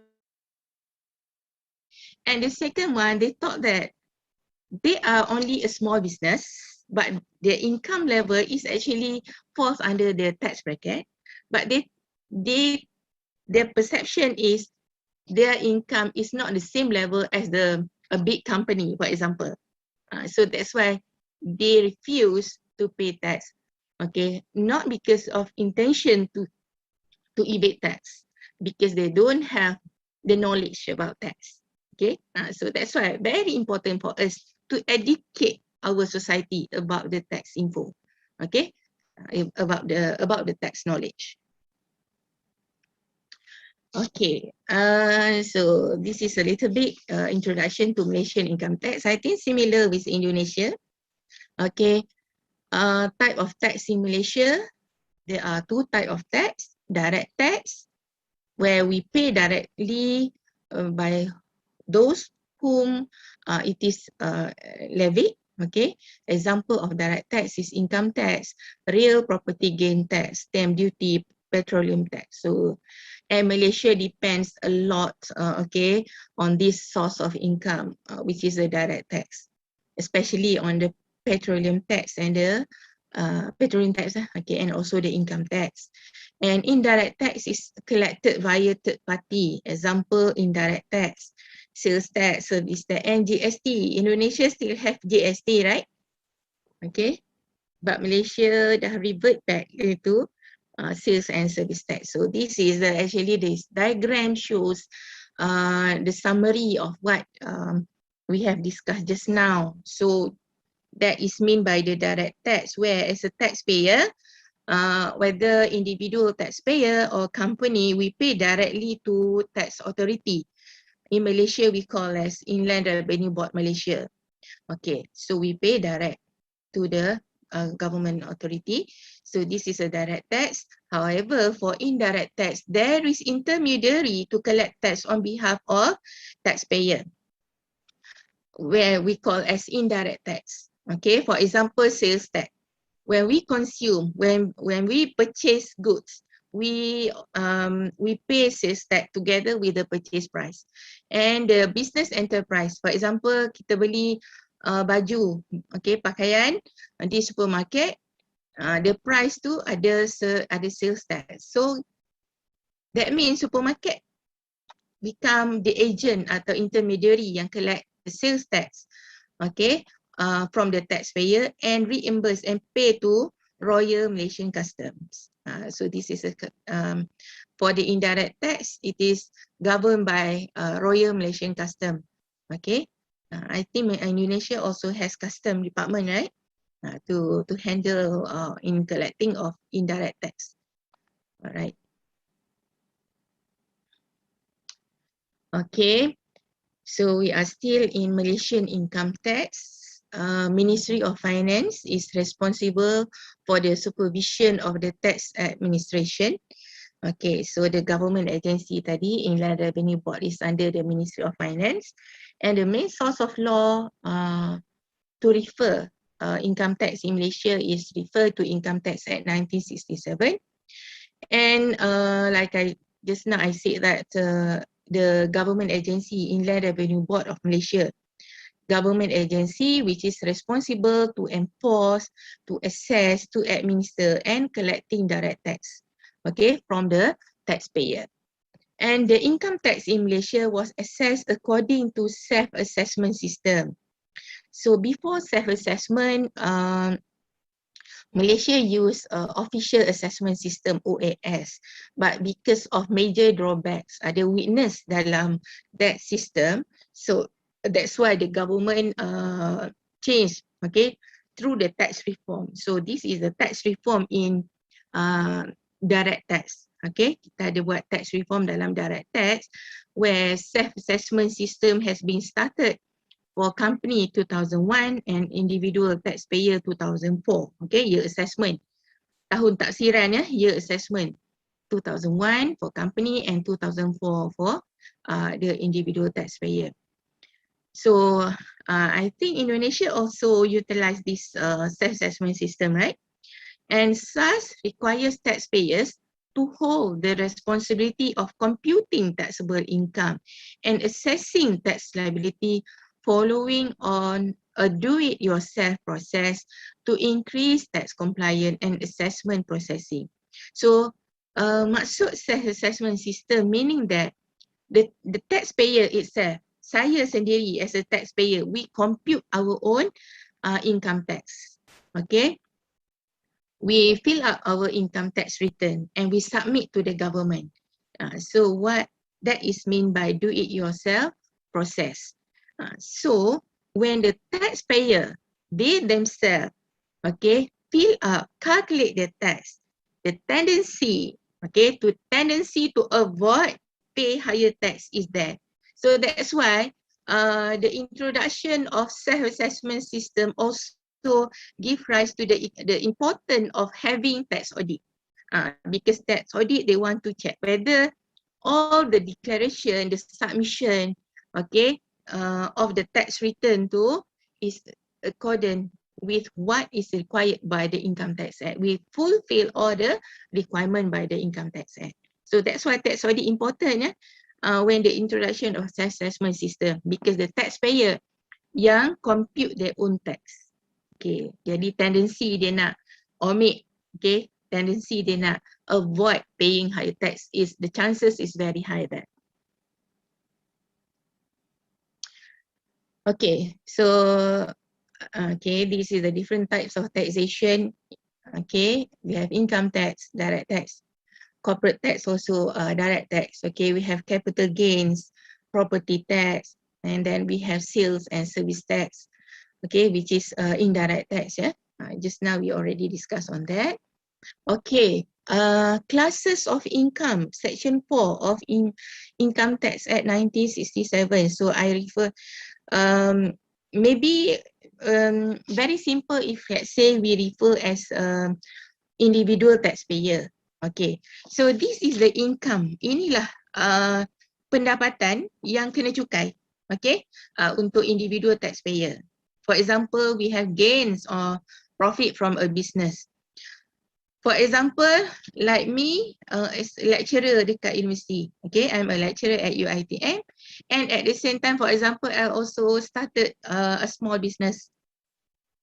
and the second one, they thought that they are only a small business, but their income level is actually falls under the tax bracket, but their perception is their income is not the same level as a big company, for example. So that's why they refuse to pay tax. Okay, not because of intention to evade tax, because they don't have the knowledge about tax. Okay, so that's why very important for us to educate our society about the tax info. Okay, about the tax knowledge. Okay, so this is a little bit introduction to Malaysian income tax. I think similar with Indonesia. Okay, type of tax in Malaysia, there are two types of tax. Direct tax, where we pay directly by those whom it is levied. Okay, example of direct tax is income tax, real property gain tax, stamp duty, petroleum tax. So, and Malaysia depends a lot, okay, on this source of income, which is the direct tax, especially on the petroleum tax and the petroleum tax, okay, and also the income tax. And indirect tax is collected via third party. Example, indirect tax, sales tax, service tax, and GST. Indonesia still have GST, right? Okay, but Malaysia dah revert back to sales and service tax. So this is actually this diagram shows the summary of what we have discussed just now. So that is mean by the direct tax, where as a taxpayer, whether individual taxpayer or company, we pay directly to tax authority. In Malaysia, we call as Inland Revenue Board Malaysia. Okay, so we pay direct to the government authority. So this is a direct tax. However, for indirect tax, there is intermediary to collect tax on behalf of taxpayer, where we call as indirect tax. Okay, for example, sales tax. When we consume, when we purchase goods, we pay sales tax together with the purchase price. And the business enterprise, for example, kita beli baju, okay, pakaian di supermarket, the price tu ada sales tax. So that means supermarket become the agent atau intermediary yang collect the sales tax, okay, from the taxpayer and reimburse and pay to Royal Malaysian Customs. So this is for the indirect tax, it is governed by Royal Malaysian Customs. Okay, I think Indonesia also has custom department, right, to handle in collecting of indirect tax. Alright. Okay, so we are still in Malaysian income tax. Ministry of Finance is responsible for the supervision of the tax administration. Okay, so the government agency tadi, Inland Revenue Board, is under the Ministry of Finance, and the main source of law to refer income tax in Malaysia is referred to Income Tax Act 1967. And like just now I said that the government agency, Inland Revenue Board of Malaysia, government agency which is responsible to enforce, to assess, to administer and collecting direct tax, okay, from the taxpayer. And the income tax in Malaysia was assessed according to self-assessment system. So before self-assessment, Malaysia used official assessment system, OAS, but because of major drawbacks, ada weakness dalam that system, so that's why the government changed, okay, through the tax reform. So this is the tax reform in direct tax. Okay, kita ada buat tax reform dalam direct tax, where self-assessment system has been started for company 2001 and individual taxpayer 2004. Okay, year assessment. Tahun taksiran ya, year assessment. 2001 for company and 2004 for the individual taxpayer. So I think Indonesia also utilize this self-assessment system, right? And SARS requires taxpayers to hold the responsibility of computing taxable income and assessing tax liability following on a do-it-yourself process to increase tax compliance and assessment processing. So maksud self-assessment system meaning that the taxpayer itself, saya sendiri as a taxpayer, we compute our own income tax. Okay, we fill up our income tax return and we submit to the government. So what that is mean by do-it-yourself process. So when the taxpayer, they themselves, okay, fill up, calculate the tax, the tendency, okay, to avoid pay higher tax is there. So that's why the introduction of self-assessment system also give rise to the importance of having tax audit. Because tax audit, they want to check whether all the declaration, the submission, okay, of the tax return to is according with what is required by the Income Tax Act. We fulfill all the requirement by the Income Tax Act. So that's why tax audit important, when the introduction of self-assessment system, because the taxpayer yang compute their own tax. Okay, jadi tendency dia nak omit, okay, tendency dia nak avoid paying higher tax is, the chances is very high there. Okay, so okay, this is the different types of taxation Okay, we have income tax, direct tax, corporate tax also, direct tax. Okay, we have capital gains, property tax, and then we have sales and service tax. Okay, which is indirect tax. Yeah, just now we already discussed on that. Okay, classes of income, section 4 of Income Tax Act 1967. So I refer, maybe very simple if let's say we refer as individual taxpayer. Okay, so this is the income. Inilah pendapatan yang kena cukai. Okay, untuk individual taxpayer. For example, we have gains or profit from a business. For example, like me, as a lecturer dekat universiti. Okay, I'm a lecturer at UiTM, and at the same time, for example, I also started a small business.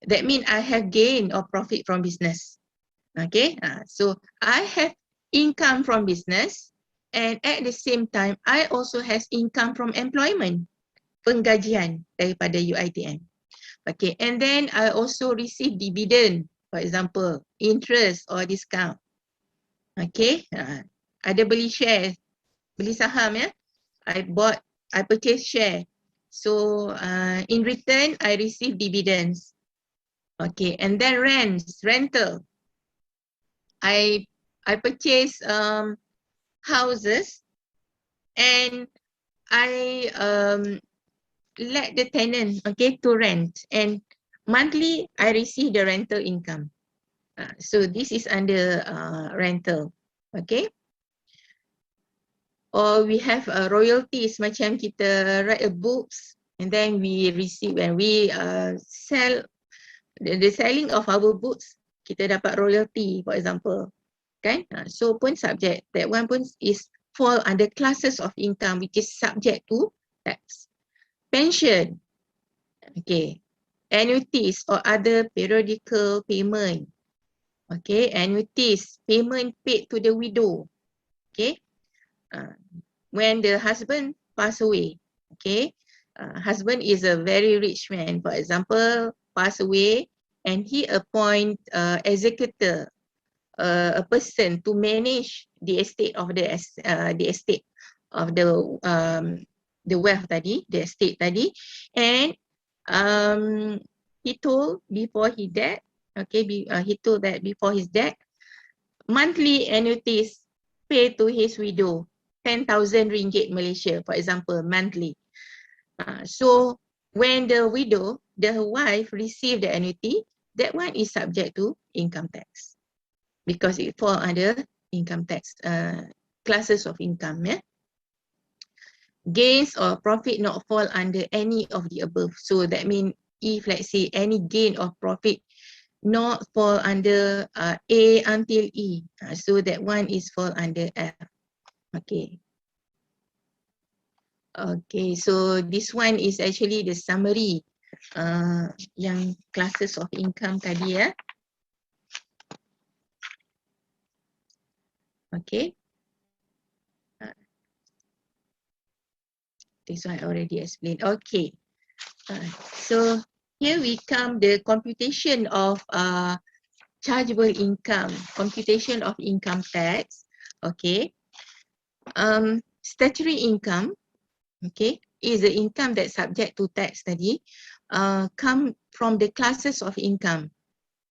That means I have gain or profit from business. Okay, so I have income from business, and at the same time, I also have income from employment, penggajian daripada UiTM. Okay, and then I also receive dividend, for example, interest or discount. Okay, ada beli share, beli saham ya. I purchase share. So in return, I receive dividends. Okay, and then rental. I purchase houses, and I let the tenant, okay, to rent, and monthly I receive the rental income. So this is under rental. Okay. Or we have royalties, macam kita write a books and then we receive, when we sell the selling of our books, kita dapat royalty, for example. Kan? So pun subject, that one pun is fall under classes of income which is subject to tax. Pension, okay, annuities or other periodical payment, okay, annuities, payment paid to the widow, okay, when the husband pass away, okay, husband is a very rich man, for example, pass away, and he appoint executor, a person to manage the estate of the estate of the wealth tadi, the estate tadi, and he told before he died, okay, he told that before his death, monthly annuities pay to his widow 10,000 ringgit Malaysia, for example, monthly. So when the widow, the wife, receive the annuity, that one is subject to income tax because it fall under income tax classes of income. Yeah. Gains or profit not fall under any of the above. So that means if let's say any gain or profit not fall under A until E, so that one is fall under F. Okay. Okay, so this one is actually the summary yang classes of income tadi ya. Okay. This one I already explained. Okay. So here we come the computation of chargeable income, computation of income tax. Okay. Statutory income, okay, is the income that subject to tax tadi, come from the classes of income.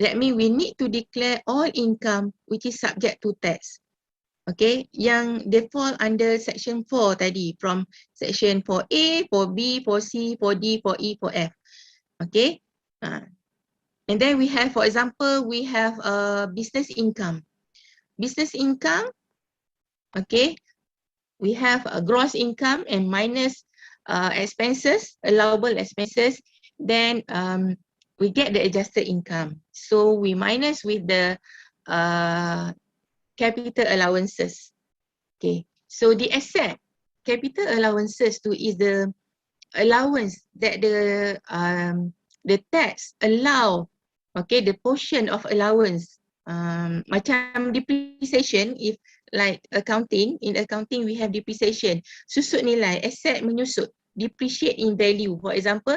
That means we need to declare all income which is subject to tax. Okay, yang they fall under section 4 tadi, from section 4A, 4B, 4C, 4D, 4E, 4F. Okay, and then we have, for example, we have business income. Business income, okay, we have a gross income and minus expenses, allowable expenses, then we get the adjusted income. So we minus with the capital allowances. Okay, so the asset, capital allowances too is the allowance that the tax allow, okay, the portion of allowance, macam depreciation, if like accounting, in accounting we have depreciation, susut nilai, asset menyusut, depreciate in value, for example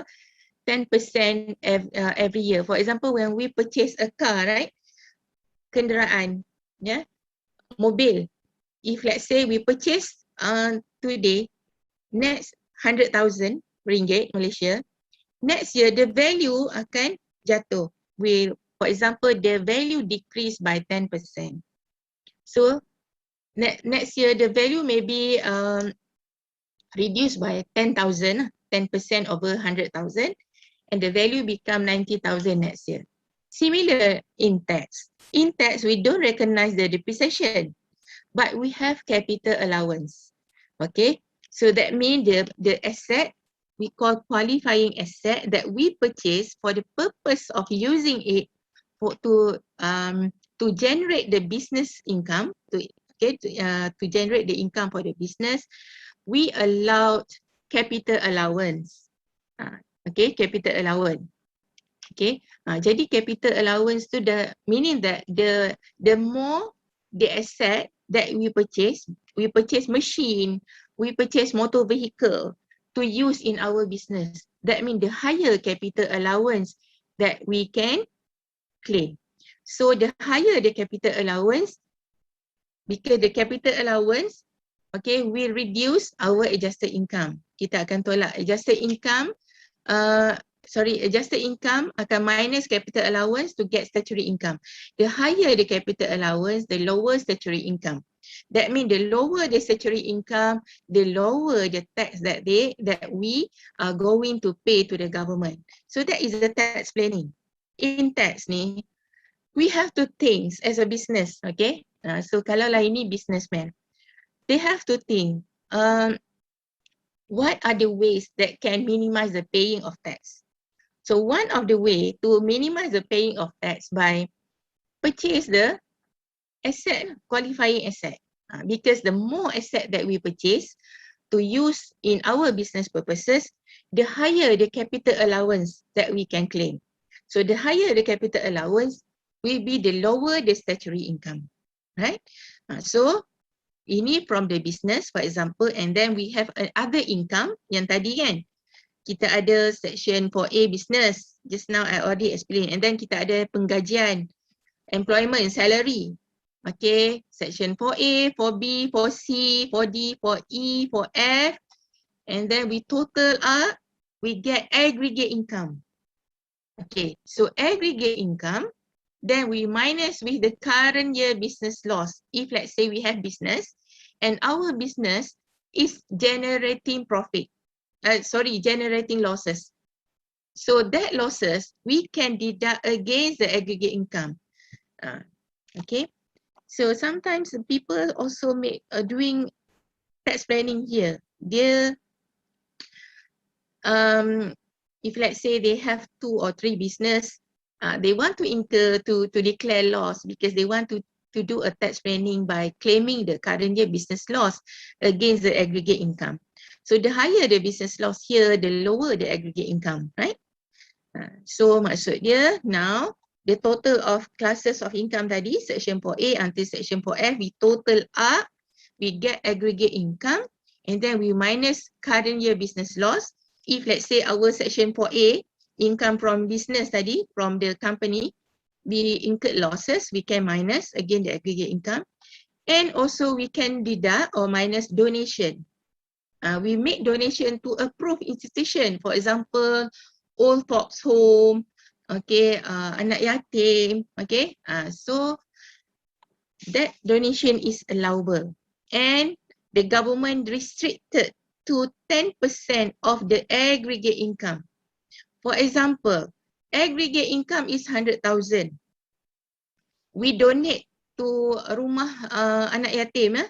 10% every year. For example, when we purchase a car, right, kenderaan, mobil. If let's say we purchase today, next 100,000 ringgit Malaysia, next year the value akan jatuh. For example, the value decrease by 10%. So next year the value may be reduced by 10,000, 10% over 100,000, and the value become 90,000 next year. Similar in tax. In tax, we don't recognize the depreciation, but we have capital allowance. Okay, so that means the asset we call qualifying asset that we purchase for the purpose of using it to generate the business income, to generate the income for the business. We allowed capital allowance. Okay, capital allowance. Okay, jadi capital allowance tu meaning that the more the asset that we purchase machine, we purchase motor vehicle to use in our business. That means the higher capital allowance that we can claim. So the higher the capital allowance, because the capital allowance, okay, will reduce our adjusted income. Kita akan tolak adjusted income, adjusted income akan minus capital allowance to get statutory income. The higher the capital allowance, the lower statutory income. That means the lower the statutory income, the lower the tax that we are going to pay to the government. So that is the tax planning. In tax ni, we have to think as a business, okay? So kalau lah ini businessman, they have to think, what are the ways that can minimize the paying of tax? So one of the way to minimize the paying of tax by purchase the asset, qualifying asset. Because the more asset that we purchase to use in our business purposes, the higher the capital allowance that we can claim. So the higher the capital allowance will be the lower the statutory income, right? So ini from the business, for example, and then we have other income yang tadi kan. Kita ada section 4A business, just now I already explained, and then kita ada penggajian, employment, salary. Okay, section 4A, 4B, 4C, 4D, 4E, 4F, and then we total up, we get aggregate income. Okay, so aggregate income, then we minus with the current year business loss. If let's say we have business, and our business is generating profit. Generating losses. So that losses we can deduct against the aggregate income. Okay. So sometimes people also doing tax planning here. If let's say they have 2 or 3 business, they want to declare loss because they want to do a tax planning by claiming the current year business loss against the aggregate income. So the higher the business loss here, the lower the aggregate income, right? So maksud dia now the total of classes of income tadi, section 4A until section 4F, we total up, we get aggregate income, and then we minus current year business loss. If let's say our section 4A income from business tadi, from the company, we incurred losses, we can minus again the aggregate income, and also we can deduct or minus donation. We make donation to approved institution, for example, old folks home, okay, anak yatim, okay. So that donation is allowable, and the government restricted to 10% of the aggregate income. For example, aggregate income is 100,000. We donate to rumah anak yatim,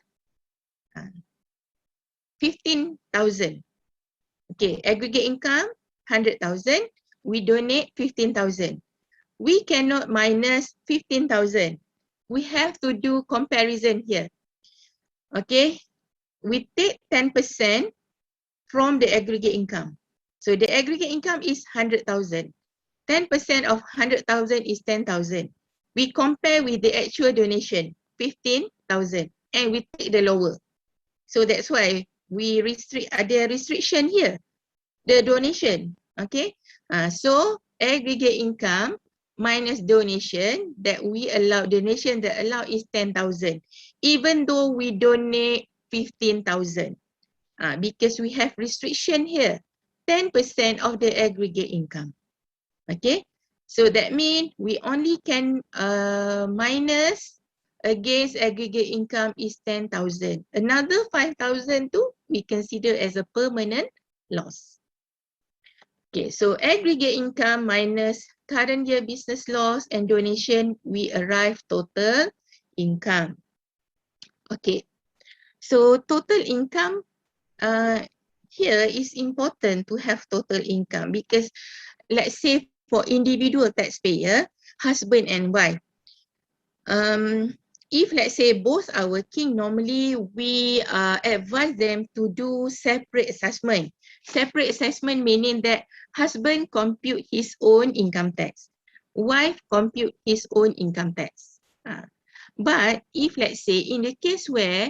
15,000. Okay, aggregate income 100,000. We donate 15,000. We cannot minus 15,000. We have to do comparison here. Okay, we take 10% from the aggregate income. So the aggregate income is 100,000. 10% of 100,000 is 10,000. We compare with the actual donation, 15,000, and we take the lower. So that's why we ada restriction here, the donation. Okay, so aggregate income minus donation that we allow, donation that allow is 10,000. Even though we donate 15,000. Because we have restriction here, 10% of the aggregate income. Okay, so that means we only can minus against aggregate income is 10,000. Another 5,000 too we consider as a permanent loss. Okay, so aggregate income minus current year business loss and donation, we arrive total income. Okay, so total income, here is important to have total income because let's say for individual taxpayer, husband and wife, if let's say both are working, normally we advise them to do separate assessment. Separate assessment meaning that husband compute his own income tax, wife compute his own income tax. But if let's say in the case where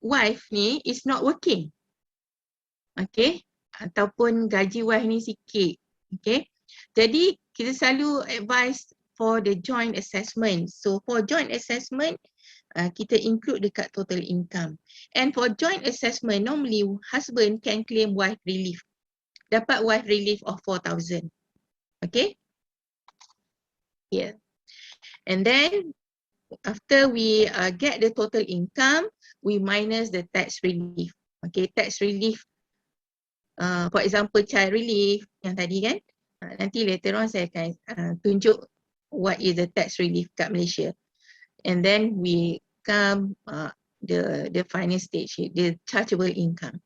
wife ni is not working, okay, ataupun gaji wife ni sikit, okay, jadi kita selalu advise for the joint assessment. So for joint assessment, kita include dekat total income. And for joint assessment, normally husband can claim wife relief. Dapat wife relief of 4,000. Okay? Here. And then after we get the total income, we minus the tax relief. Okay, tax relief. For example, child relief yang tadi kan. Nanti later on saya akan tunjuk what is the tax relief kat Malaysia. And then we come the final stage, the chargeable income.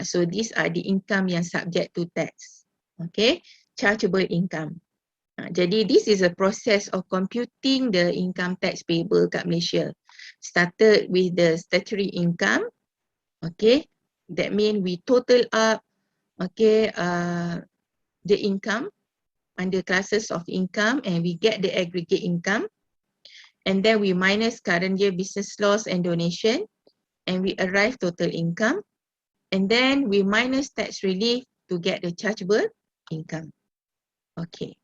So these are the income yang subject to tax. Okay, chargeable income. Jadi this is a process of computing the income tax payable kat Malaysia. Started with the statutory income. Okay, that means we total up, okay, the income under classes of income and we get the aggregate income. And then we minus current year business loss and donation and we arrive total income. And then we minus tax relief to get the chargeable income. Okay.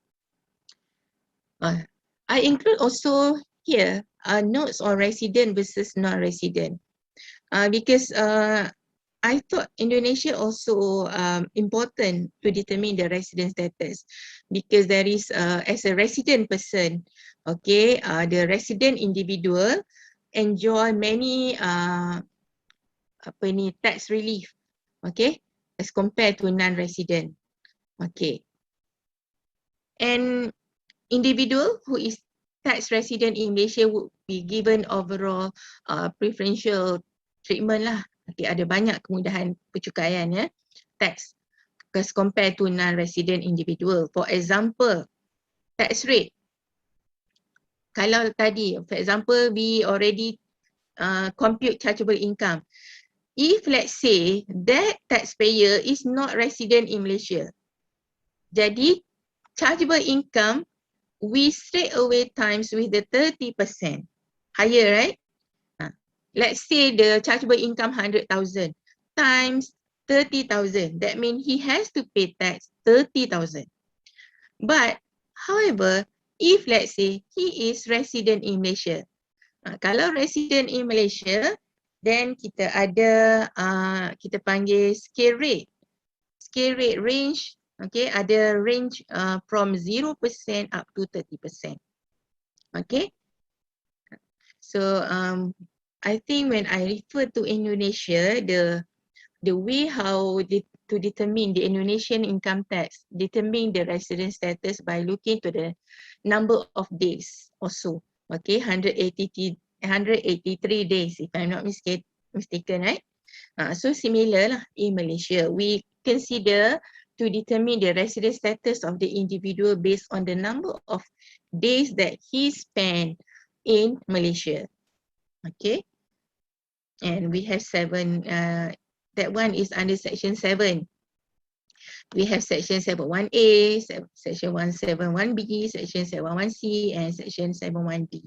I include also here notes on resident versus non-resident because I thought Indonesia also important to determine the resident status because there is as a resident person, okay, the resident individual enjoy many tax relief, okay, as compared to non-resident, okay. And individual who is tax resident in Malaysia would be given overall preferential treatment lah. Okay, ada banyak kemudahan pencukaian ya, tax as compared to non-resident individual. For example, tax rate. Kalau tadi, for example, we already compute chargeable income. If let's say that taxpayer is not resident in Malaysia, jadi chargeable income we straight away times with the 30%. Higher, right? Let's say the chargeable income 100,000 times 30,000. That means he has to pay tax 30,000. But however, if let's say he is resident in Malaysia, kalau resident in Malaysia, then kita ada kita panggil scale rate. Scale rate range, okay, ada range from 0% up to 30%. Okay. So I think when I refer to Indonesia, the way how to determine the Indonesian income tax, determine the resident status by looking to the number of days also. Okay, 183 days if I'm not mistaken, right? So similar lah in Malaysia. We consider to determine the resident status of the individual based on the number of days that he spent in Malaysia. Okay. And we have 7, that one is under section 7. We have section 71A, section 171B, section 71C, and section 71D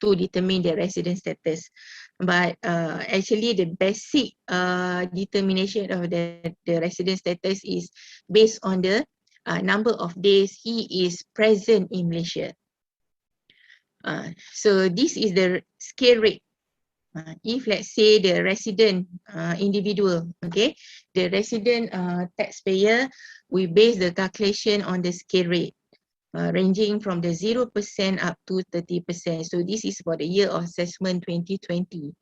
to determine the resident status. But actually the basic determination of the resident status is based on the number of days he is present in Malaysia. So this is the scale rate. If let's say the resident individual, okay, the resident taxpayer, we base the calculation on the scale rate ranging from the 0% up to 30%. So this is for the year of assessment 2020.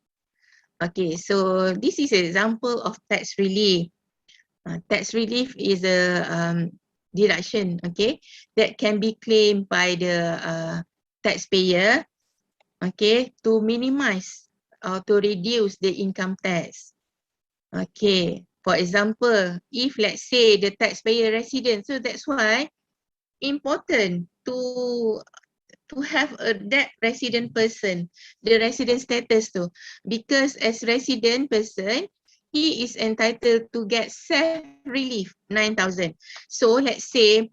Okay, so this is an example of tax relief. Tax relief is a deduction, okay, that can be claimed by the taxpayer, okay, to minimize or to reduce the income tax. Okay, for example, if let's say the taxpayer resident, so that's why important to have that resident person, the resident status too, because as resident person, he is entitled to get self-relief 9,000. So let's say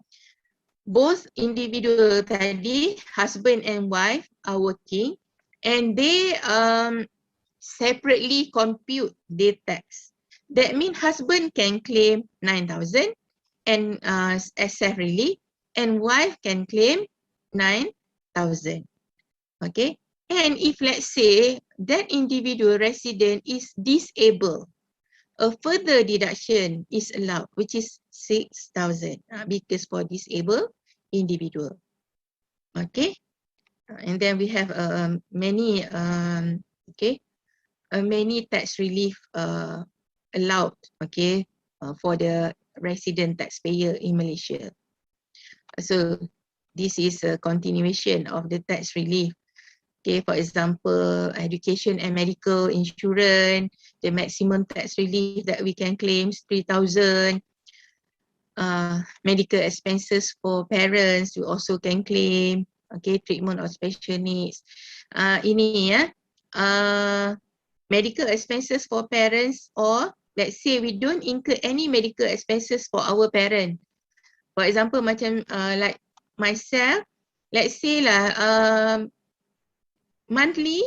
both individual tadi, husband and wife are working and they separately compute their tax. That means husband can claim 9,000 and as self-relief, and wife can claim 9,000. Okay, and if let's say that individual resident is disabled, a further deduction is allowed, which is 6,000 because for disabled individual. Okay, and then we have many many tax relief allowed, okay, for the resident taxpayer in Malaysia. So this is a continuation of the tax relief. Okay, for example, education and medical insurance, the maximum tax relief that we can claim is 3,000. Medical expenses for parents, we also can claim. Okay, treatment of special needs. Ini ya, medical expenses for parents, or let's say we don't incur any medical expenses for our parent. For example, macam like myself, let's say lah, monthly,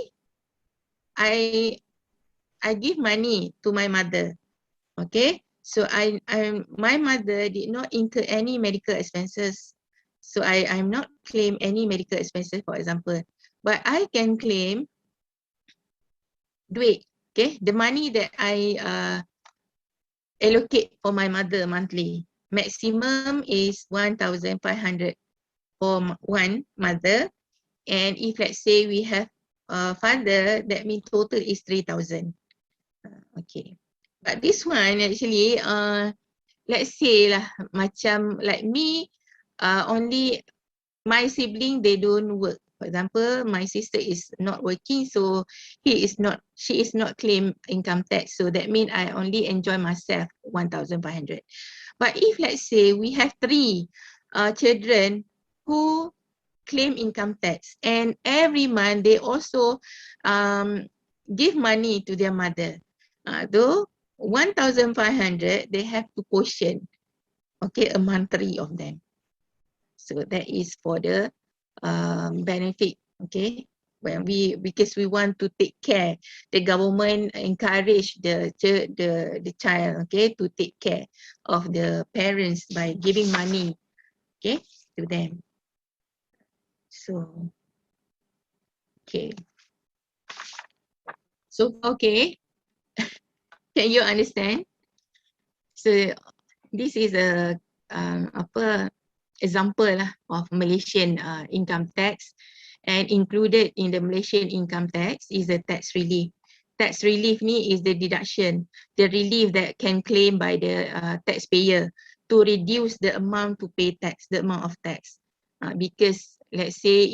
I give money to my mother. Okay, so my mother did not incur any medical expenses, so I'm not claim any medical expenses, for example, but I can claim duit. Okay, the money that I allocate for my mother monthly, maximum is 1,500 for one mother. And if let's say we have a father, that means total is 3,000. Okay. But this one actually, let's say lah, macam like me, only my sibling, they don't work. For example, my sister is not working, so she is not claim income tax. So that means I only enjoy myself 1,500. But if let's say we have 3 children who claim income tax, and every month they also give money to their mother, though 1,500 they have to portion, okay, a month 3 of them. So that is for the benefit, okay, when because we want to take care, the government encourage the child, okay, to take care of the parents by giving money, okay, to them. So, okay. So, okay. Can you understand? So, this is a example lah of Malaysian income tax, and included in the Malaysian income tax is the tax relief. Tax relief ni is the deduction, the relief that can claim by the taxpayer to reduce the amount to pay tax, the amount of tax. Because let's say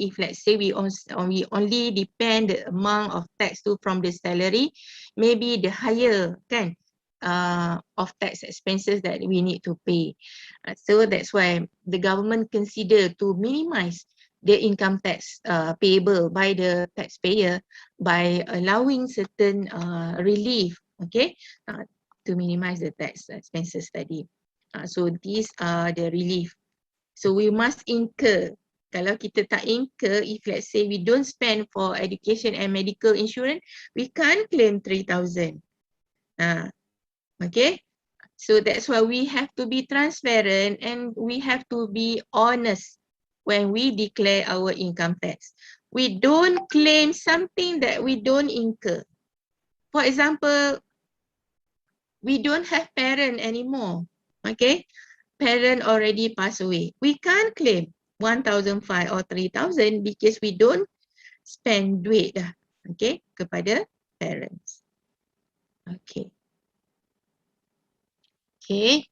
we only depend the amount of tax from the salary, maybe the higher kan of tax expenses that we need to pay. So that's why the government consider to minimize the income tax payable by the taxpayer by allowing certain relief, okay, to minimize the tax expenses tadi. So these are the relief. So we must incur. Kalau kita tak incur, if let's say we don't spend for education and medical insurance, we can't claim 3,000. Okay. So that's why we have to be transparent and we have to be honest when we declare our income tax. We don't claim something that we don't incur. For example, we don't have parent anymore. Okay, parent already passed away. We can't claim 1,500 or 3,000 because we don't spend duit dah. Okay, kepada parents. Okay. Okay.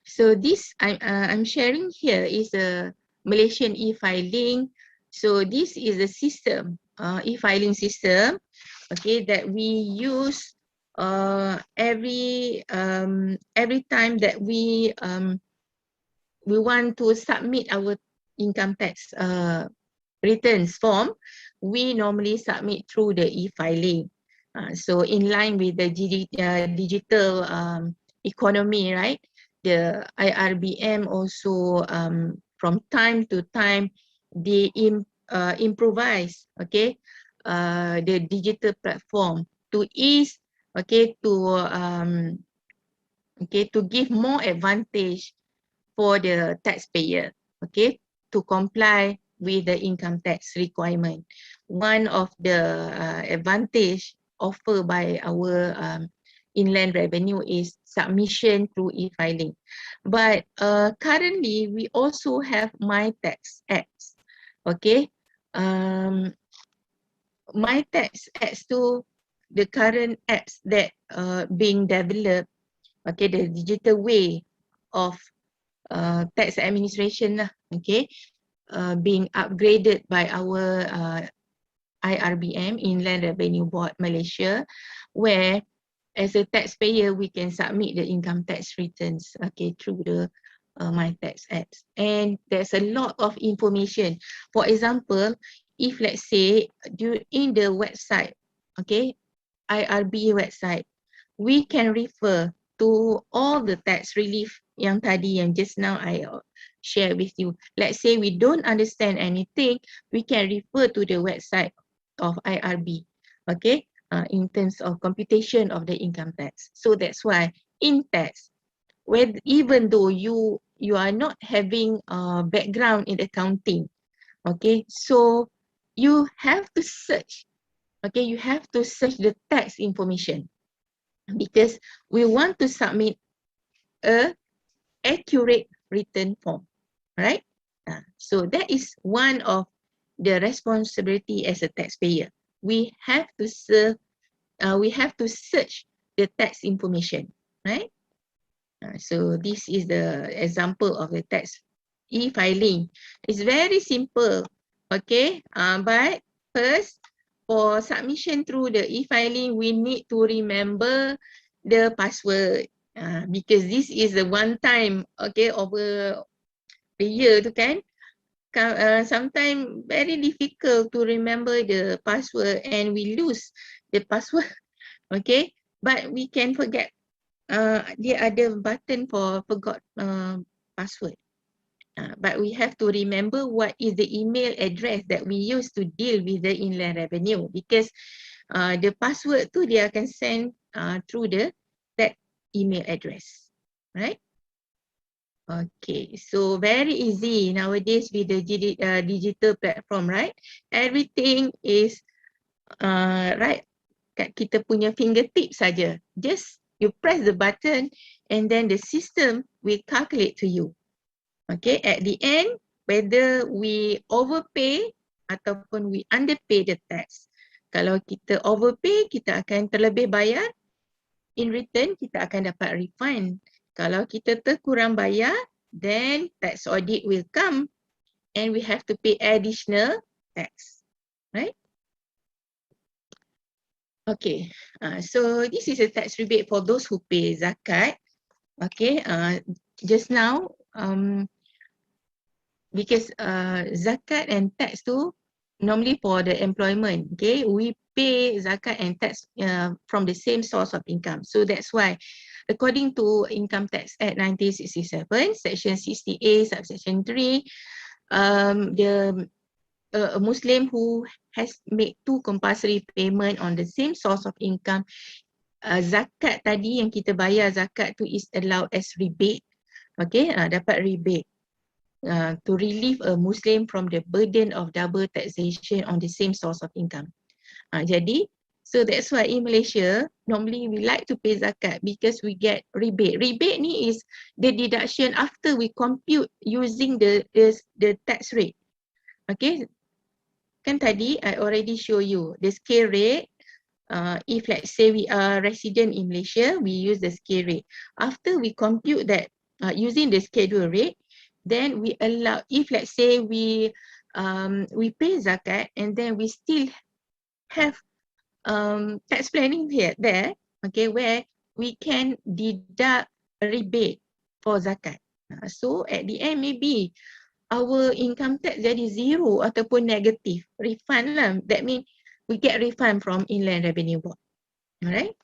So this I'm sharing here is a Malaysian e-filing. So this is a system, e-filing system, okay, that we use every time that we want to submit our income tax returns form. We normally submit through the e-filing. So in line with the digital economy, right? The IRBM also from time to time they improvise, okay, the digital platform to ease, okay, to give more advantage for the taxpayer, okay, to comply with the income tax requirement. One of the advantage offered by our inland revenue is submission through e-filing. But currently, we also have My Tax apps, okay. My Tax adds to the current apps that being developed, okay, the digital way of tax administration lah, okay, being upgraded by our IRBM, Inland Revenue Board Malaysia, where as a taxpayer we can submit the income tax returns, okay, through the My Tax apps. And there's a lot of information. For example, if let's say in the website, okay, IRB website, we can refer to all the tax relief yang tadi yang just now I share with you. Let's say we don't understand anything, we can refer to the website of IRB, okay, in terms of computation of the income tax. So that's why in tax, even though you are not having background in accounting, okay, so you have to search, okay, you have to search the tax information because we want to submit a accurate return form, right? So that is one of the responsibility as a taxpayer. We have to search the tax information, right? So this is the example of the tax e-filing. It's very simple, okay? But first, for submission through the e-filing, we need to remember the password because this is the one time, okay, over the year tu kan. Sometimes very difficult to remember the password and we lose the password, okay? But we can forget. There ada button for forgot password. But we have to remember what is the email address that we use to deal with the inland revenue because the password tu dia akan send through that email address, right? Okay, so very easy nowadays with the digital platform, right? Everything is right kat kita punya fingertip saja. Just you press the button and then the system will calculate to you. Okay, at the end, whether we overpay ataupun we underpay the tax. Kalau kita overpay, kita akan terlebih bayar. In return, kita akan dapat refund. Kalau kita terkurang bayar, then tax audit will come and we have to pay additional tax. Right? Okay, so this is a tax rebate for those who pay zakat. Okay, just now, because zakat and tax tu normally for the employment, okay, we pay zakat and tax from the same source of income. So that's why, according to Income Tax Act 1967, Section 60A, Subsection 3, a Muslim who has made two compulsory payment on the same source of income zakat tadi yang kita bayar zakat tu is allowed as rebate. Okay, dapat rebate. To relieve a Muslim from the burden of double taxation on the same source of income. Jadi, so that's why in Malaysia, normally we like to pay zakat because we get rebate. Rebate ni is the deduction after we compute using the tax rate. Okay, kan tadi I already show you the scale rate. If let's say we are resident in Malaysia, we use the scale rate. After we compute that using the schedule rate, then we allow, if let's say we pay zakat and then we still have tax planning there, okay, where we can deduct a rebate for zakat. So at the end maybe our income tax jadi zero ataupun negative, refund lah. That means we get refund from Inland Revenue Board. Alright.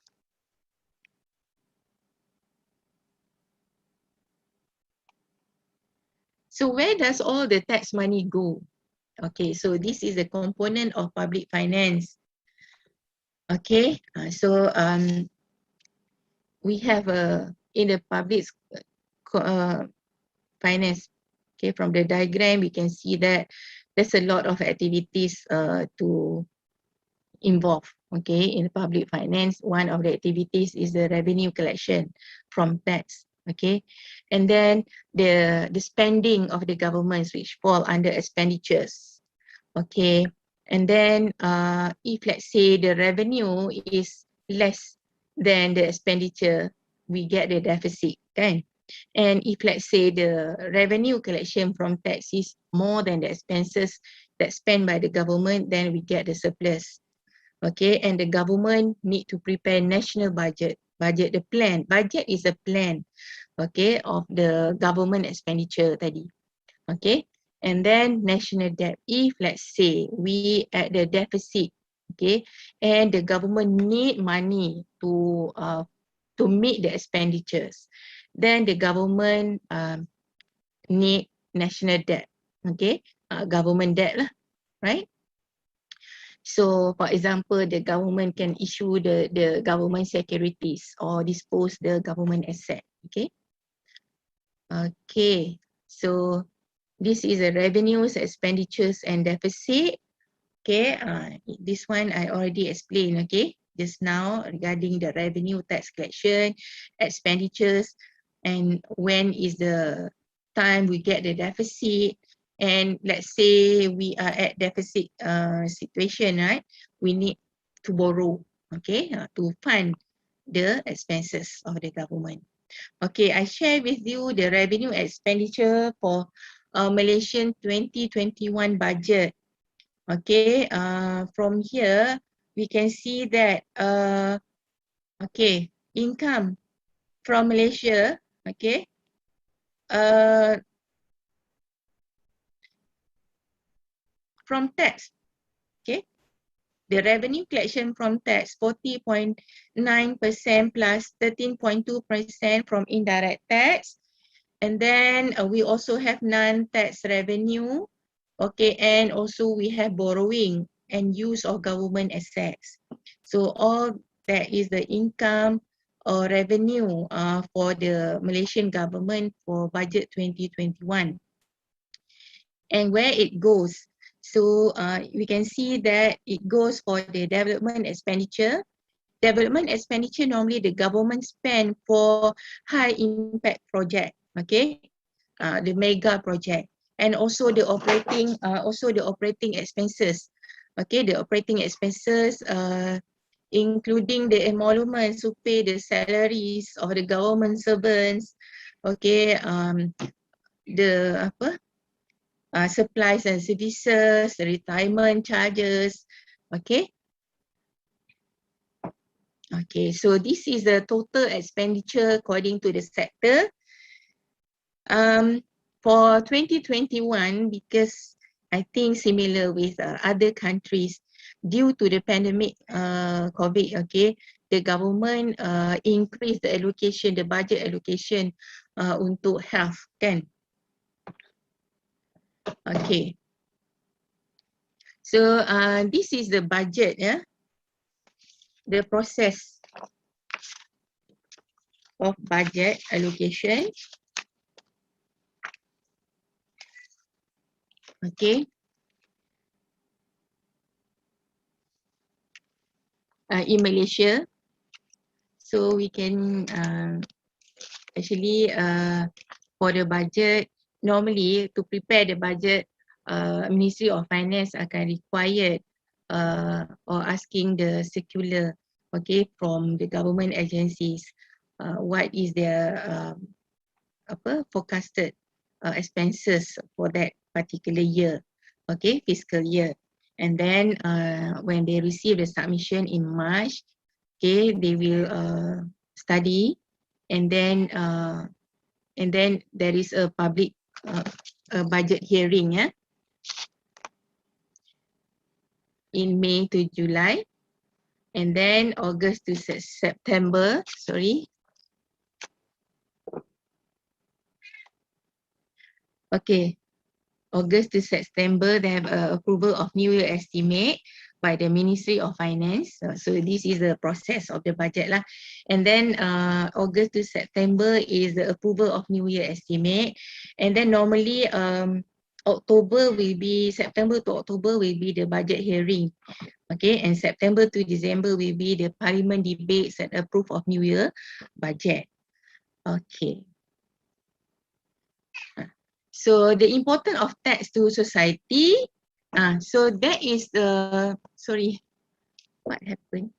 So where does all the tax money go? Okay, so this is a component of public finance. Okay, so we have in the public finance. Okay, from the diagram we can see that there's a lot of activities to involve. Okay, in public finance, one of the activities is the revenue collection from tax. Okay, and then the spending of the governments which fall under expenditures. Okay, and then if let's say the revenue is less than the expenditure, we get the deficit, kan? And if let's say the revenue collection from tax is more than the expenses that spent by the government, then we get the surplus. Okay, and the government need to prepare national budget. The plan. Budget is a plan, okay, of the government expenditure tadi. Okay, and then national debt. If let's say we at the deficit, okay, and the government need money to meet the expenditures, then the government need national debt. Okay, government debt lah, right? So for example, the government can issue the government securities or dispose the government asset. Okay. Okay. So this is the revenues, expenditures and deficit. Okay. This one I already explained. Okay. Just now regarding the revenue, tax collection, expenditures, and when is the time we get the deficit. And let's say we are at deficit situation, right? We need to borrow, okay, to fund the expenses of the government. Okay, I share with you the revenue expenditure for Malaysian 2021 budget. Okay, from here we can see that okay, income from Malaysia, okay, from tax, okay, the revenue collection from tax 40.9% plus 13.2% from indirect tax, and then we also have non-tax revenue, okay, and also we have borrowing and use of government assets. So all that is the income or revenue for the Malaysian government for budget 2021. And where it goes, so we can see that it goes for the development expenditure. Development expenditure normally the government spend for high impact project, okay, the mega project, and also the operating expenses, okay, the operating expenses including the emoluments to pay the salaries of the government servants, okay, the supplies and services, retirement charges, okay. Okay, so this is the total expenditure according to the sector. For 2021, because I think similar with other countries, due to the pandemic COVID, okay, the government increased the allocation, the budget allocation untuk health, kan? Okay. So this is the budget, yeah, the process of budget allocation. Okay. In Malaysia. So we can actually for the budget, normally to prepare the budget, Ministry of Finance akan required or asking the circular, okay, from the government agencies, what is their forecasted expenses for that particular year, okay, fiscal year. And then when they receive the submission in March, okay, they will study, and then there is a public budget hearing, yeah, in May to July, and then August to September. Sorry. Okay. August to September, they have approval of New Year estimate by the Ministry of Finance. So this is the process of the budget lah. And then August to September is the approval of New Year estimate. And then normally September to October will be the budget hearing. Okay, and September to December will be the Parliament debates and approve of New Year budget. Okay. So the importance of tax to society. So that is the, sorry, what happened?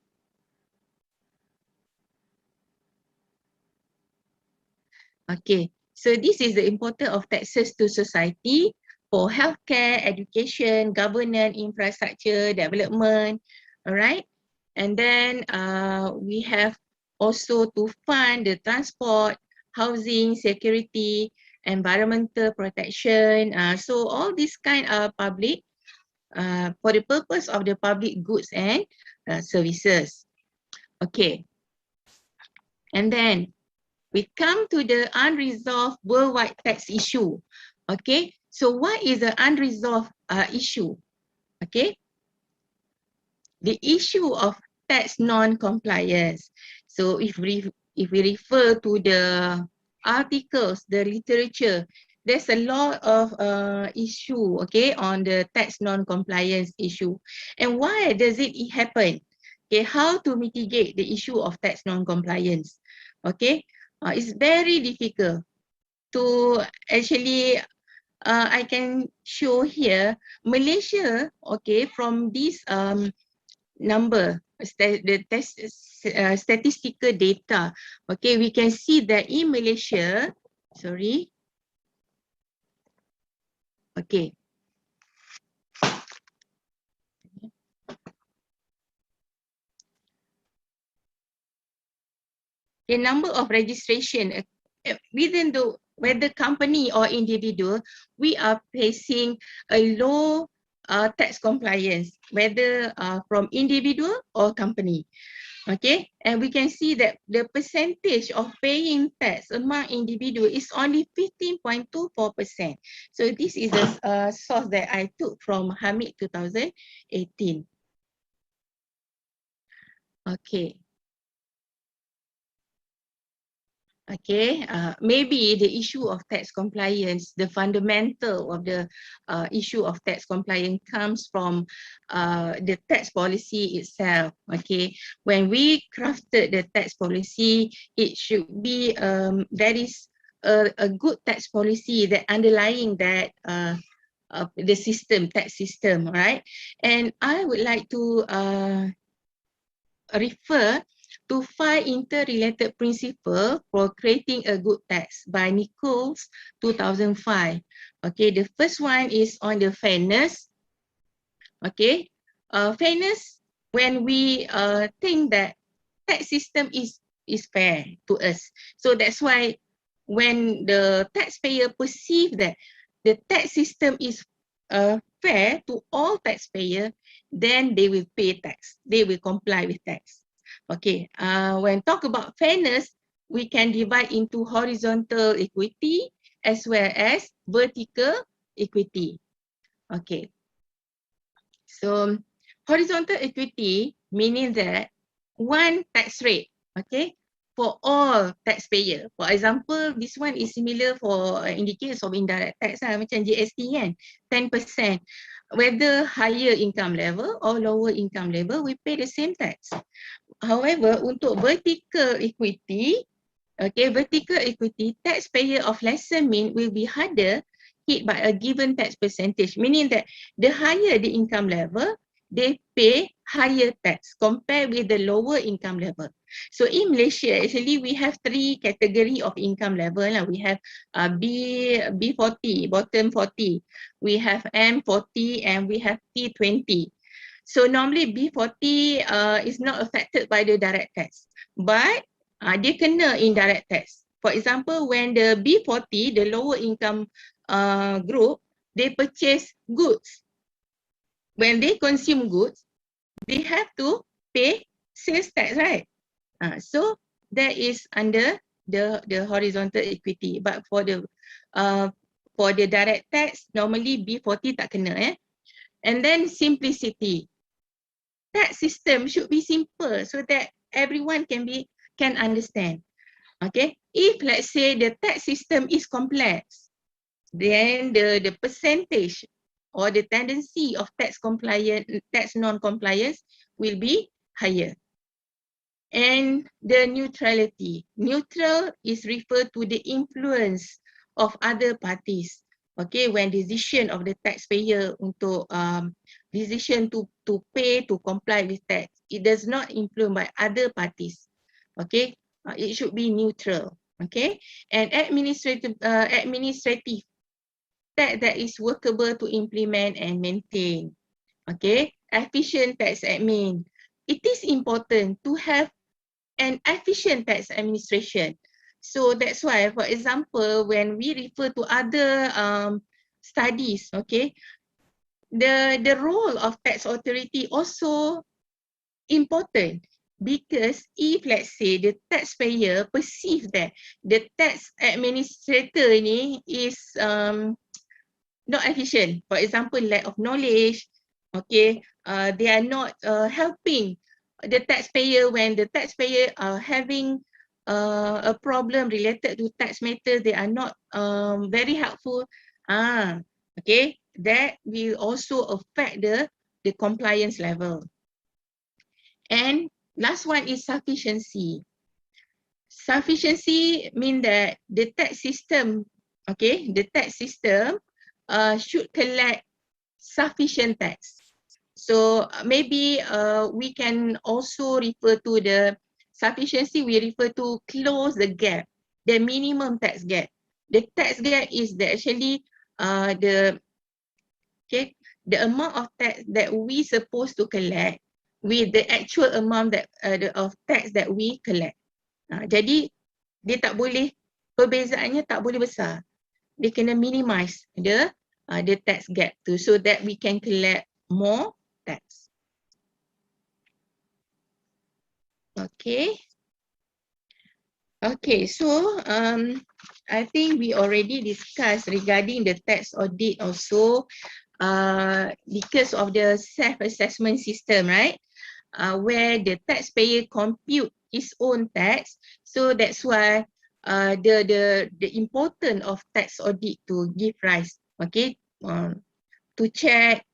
Okay, so this is the importance of taxes to society for healthcare, education, governance, infrastructure, development, all right? And then we have also to fund the transport, housing, security, environmental protection. So all these kind of public for the purpose of the public goods and services. Okay. And then we come to the unresolved worldwide tax issue. Okay. So what is the unresolved issue? Okay. The issue of tax non-compliance. So if we refer to the articles, the literature, there's a lot of issue, okay, on the tax non-compliance issue. And why does it happen? Okay, how to mitigate the issue of tax non-compliance? Okay, it's very difficult to actually, I can show here, Malaysia, okay, from this number, the statistical data, okay, we can see that in Malaysia, sorry, okay, the number of registration within the, whether company or individual, we are facing a low tax compliance, whether from individual or company. Okay, and we can see that the percentage of paying tax among individual is only 15.24%. So this is a source that I took from Hamid 2018. Okay. Okay, maybe the issue of tax compliance, the fundamental of the issue of tax compliance comes from the tax policy itself. Okay, when we crafted the tax policy, it should be there is a good tax policy that underlying that the system, tax system, right? And I would like to refer to 5 interrelated principles for creating a good tax by Nichols 2005. Okay, the first one is on the fairness. Okay, fairness, when we think that tax system is fair to us. So that's why when the taxpayer perceive that the tax system is fair to all taxpayers, then they will pay tax, they will comply with tax. Okay, when talk about fairness, we can divide into horizontal equity as well as vertical equity. Okay, so horizontal equity meaning that one tax rate, okay, for all taxpayer. For example, this one is similar for in the case of indirect tax lah, macam GST kan, 10%. Whether higher income level or lower income level, we pay the same tax. However, untuk vertical equity, okay, vertical equity, taxpayer of lesser mean will be harder hit by a given tax percentage, meaning that the higher the income level, they pay higher tax compared with the lower income level. So in Malaysia, actually we have 3 category of income level. We have B40, bottom 40. We have M40 and we have T20. So normally B40 is not affected by the direct tax, but dia kena indirect tax. For example, when the B40, the lower income group, they purchase goods. When they consume goods, they have to pay sales tax, right? So that is under the horizontal equity. But for the direct tax, normally B40 tak kena. And then simplicity. Tax system should be simple so that everyone can understand. Okay, if let's say the tax system is complex, then the percentage or the tendency of tax non-compliance will be higher. And the neutrality. Neutral is referred to the influence of other parties. Okay, when decision of the taxpayer untuk decision to pay, to comply with tax, it does not influence by other parties. Okay, it should be neutral. Okay, and administrative tax that is workable to implement and maintain. Okay, efficient tax admin. It is important to have an efficient tax administration. So that's why, for example, when we refer to other studies, okay, the role of tax authority also important, because if let's say the taxpayer perceive that the tax administrator ni is not efficient, for example, lack of knowledge, okay, they are not helping the taxpayer when the taxpayer are having a problem related to tax matter, they are not very helpful. Okay, that will also affect the compliance level. And last one is sufficiency. Sufficiency mean that the tax system, okay, the tax system should collect sufficient tax. So maybe we can also refer to the sufficiency, we refer to close the gap, the minimum tax gap. The tax gap is actually the amount of tax that we supposed to collect with the actual amount that of tax that we collect. Jadi dia tak boleh, perbezaannya tak boleh besar. They kena minimize the tax gap too, so that we can collect more tax. Okay. Okay, so I think we already discussed regarding the tax audit also because of the self-assessment system, right? Where the taxpayer compute his own tax. So that's why the importance of tax audit to give rise, okay, to check,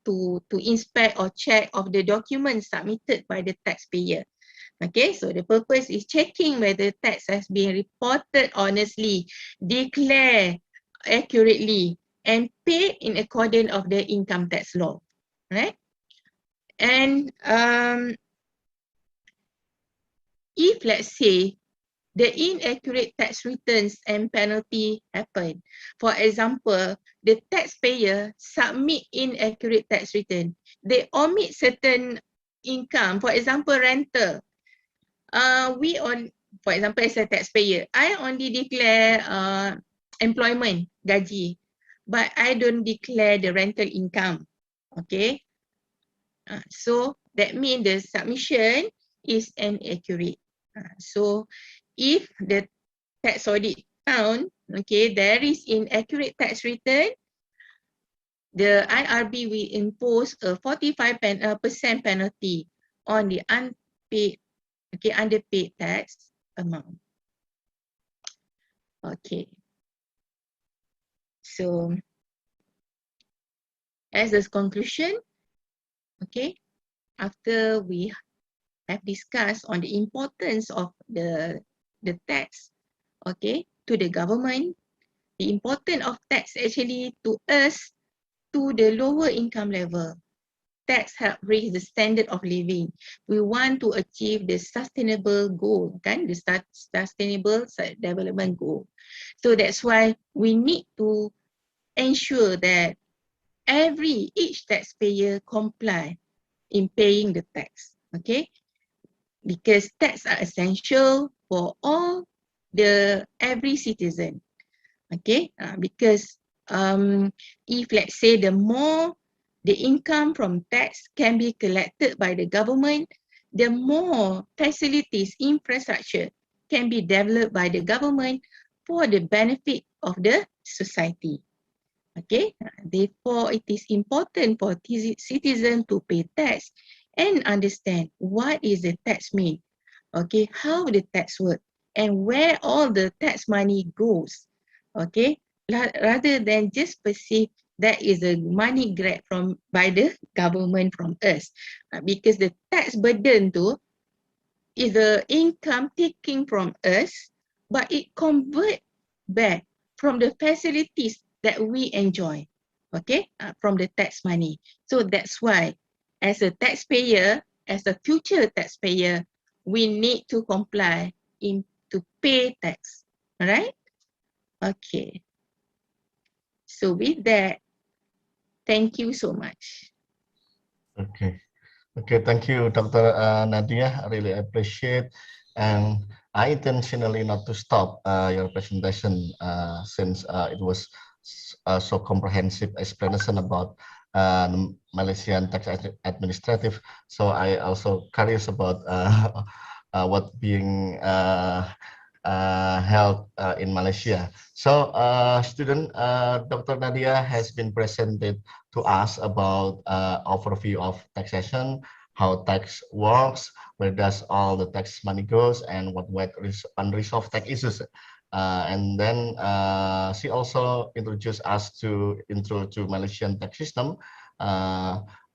to inspect or check of the documents submitted by the taxpayer. Okay, so the purpose is checking whether tax has been reported honestly, declared accurately, and paid in accordance of the income tax law, right? And if let's say the inaccurate tax returns and penalty happen, for example, the taxpayer submit inaccurate tax return, they omit certain income, for example, rental. For example, as a taxpayer, I only declare employment, gaji, but I don't declare the rental income. Okay, so that means the submission is inaccurate. So if the tax audit found, okay, there is inaccurate tax return, the IRB will impose a 45% penalty on the unpaid, okay, underpaid tax, amount. Okay. So, as a conclusion, okay, after we have discussed on the importance of the tax, okay, to the government, the importance of tax actually to us, to the lower income level. Tax help raise the standard of living. We want to achieve the sustainable goal, kan? The sustainable development goal. So that's why we need to ensure that each taxpayer comply in paying the tax, okay? Because tax are essential for every citizen, okay? Because if let's say the more the income from tax can be collected by the government, the more facilities, infrastructure can be developed by the government for the benefit of the society. Okay, therefore it is important for citizens to pay tax and understand what is the tax mean, okay, how the tax work and where all the tax money goes, okay, rather than just perceive that is a money grab by the government from us, because the tax burden too is the income taking from us, but it convert back from the facilities that we enjoy, okay, from the tax money. So that's why, as a taxpayer, as a future taxpayer, we need to comply to pay tax, all right? Okay. So with that, thank you so much. Okay. Okay, thank you, Dr. Nadiah. I really appreciate, and I intentionally not to stop your presentation since it was so comprehensive explanation about Malaysian tax administrative. So I also curious about what being held in Malaysia. So, student, Dr. Nadiah has been presented to us about overview of taxation, how tax works, where does all the tax money goes, and what unresolved tax issues. And then she also introduced us to Malaysian tax system,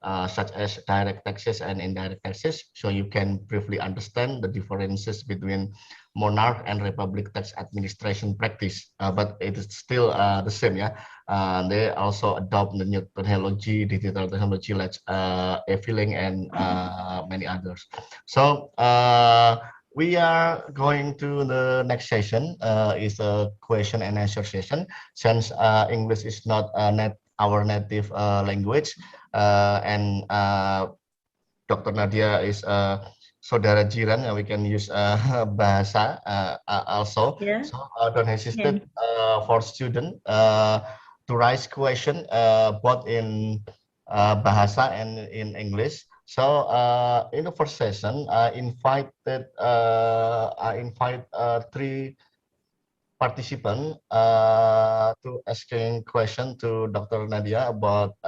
such as direct taxes and indirect taxes, so you can briefly understand the differences between monarch and republic tax administration practice, but it is still the same, yeah. They also adopt the new technology, digital technology like e-filing and many others. So we are going to the next session, is a question and answer session. Since English is not our native language, and Dr. Nadiah is saudara jiran, we can use bahasa also. Yeah. So don't hesitate for student to raise question both in bahasa and in English. So in the first session, I invite three participants to asking question to Dr. Nadiah about